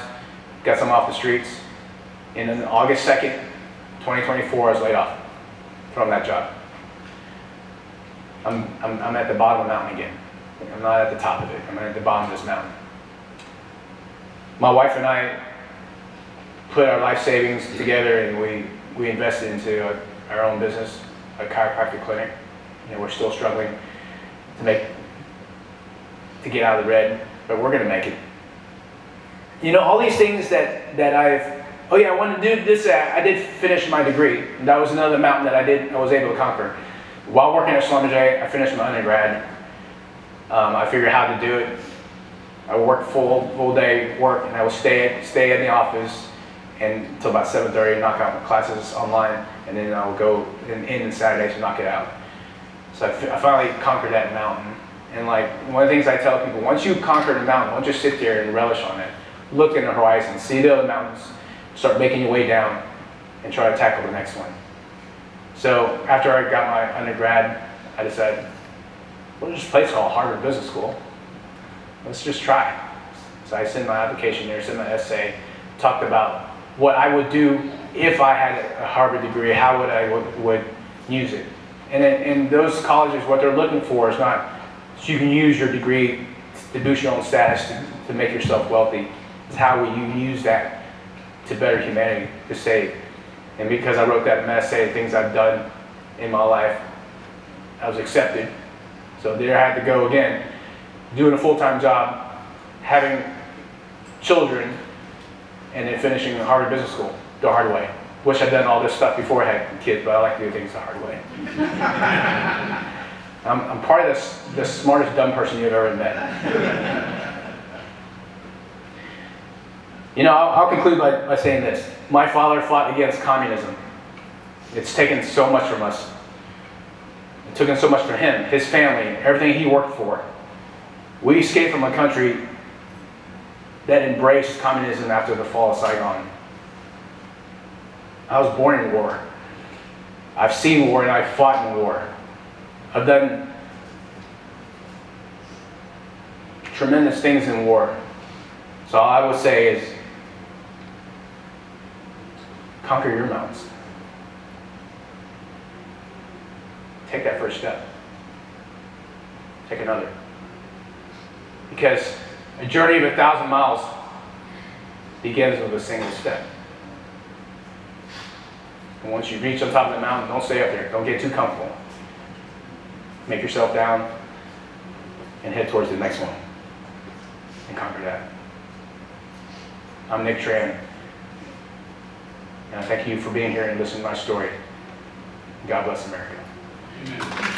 got some off the streets. And on August 2nd, 2024, I was laid off from that job. I'm at the bottom of the mountain again. I'm not at the top of it. I'm at the bottom of this mountain. My wife and I put our life savings together, and we invested into our own business, a chiropractic clinic. You know, we're still struggling to get out of the red, but we're going to make it. You know, all these things that I wanted to do this. I did finish my degree. That was another mountain that I was able to conquer. While working at Schlumberger, I finished my undergrad. I figured how to do it. I worked full day work, and I would stay in the office until about 7:30, knock out my classes online, and then I would go in Saturdays to knock it out. So I finally conquered that mountain. And like one of the things I tell people, once you conquer the mountain, don't just sit there and relish on it. Look in the horizon, see the other mountains, start making your way down, and try to tackle the next one. So after I got my undergrad, I decided well, there's this place called Harvard Business School. Let's just try. So I sent my application there, sent my essay, talked about what I would do if I had a Harvard degree, how would I would use it. And in those colleges, what they're looking for is not so you can use your degree to boost your own status, to make yourself wealthy. It's how will you use that to better humanity, to save. And because I wrote that essay, things I've done in my life, I was accepted. So there I had to go again, doing a full-time job, having children, and then finishing Harvard Business School the hard way. Wish I'd done all this stuff before I had kids, but I like to do things the hard way. I'm probably the smartest dumb person you've ever met. You know, I'll conclude by saying this. My father fought against communism. It's taken so much from us. It took so much from him, his family, everything he worked for. We escaped from a country that embraced communism after the fall of Saigon. I was born in war. I've seen war and I've fought in war. I've done tremendous things in war. So all I would say is conquer your mountains. Take that first step. Take another. Because a journey of 1,000 miles begins with a single step. And once you reach on top of the mountain, don't stay up there. Don't get too comfortable. Make yourself down and head towards the next one and conquer that. I'm Nick Tran, and I thank you for being here and listening to my story. God bless America. Amen.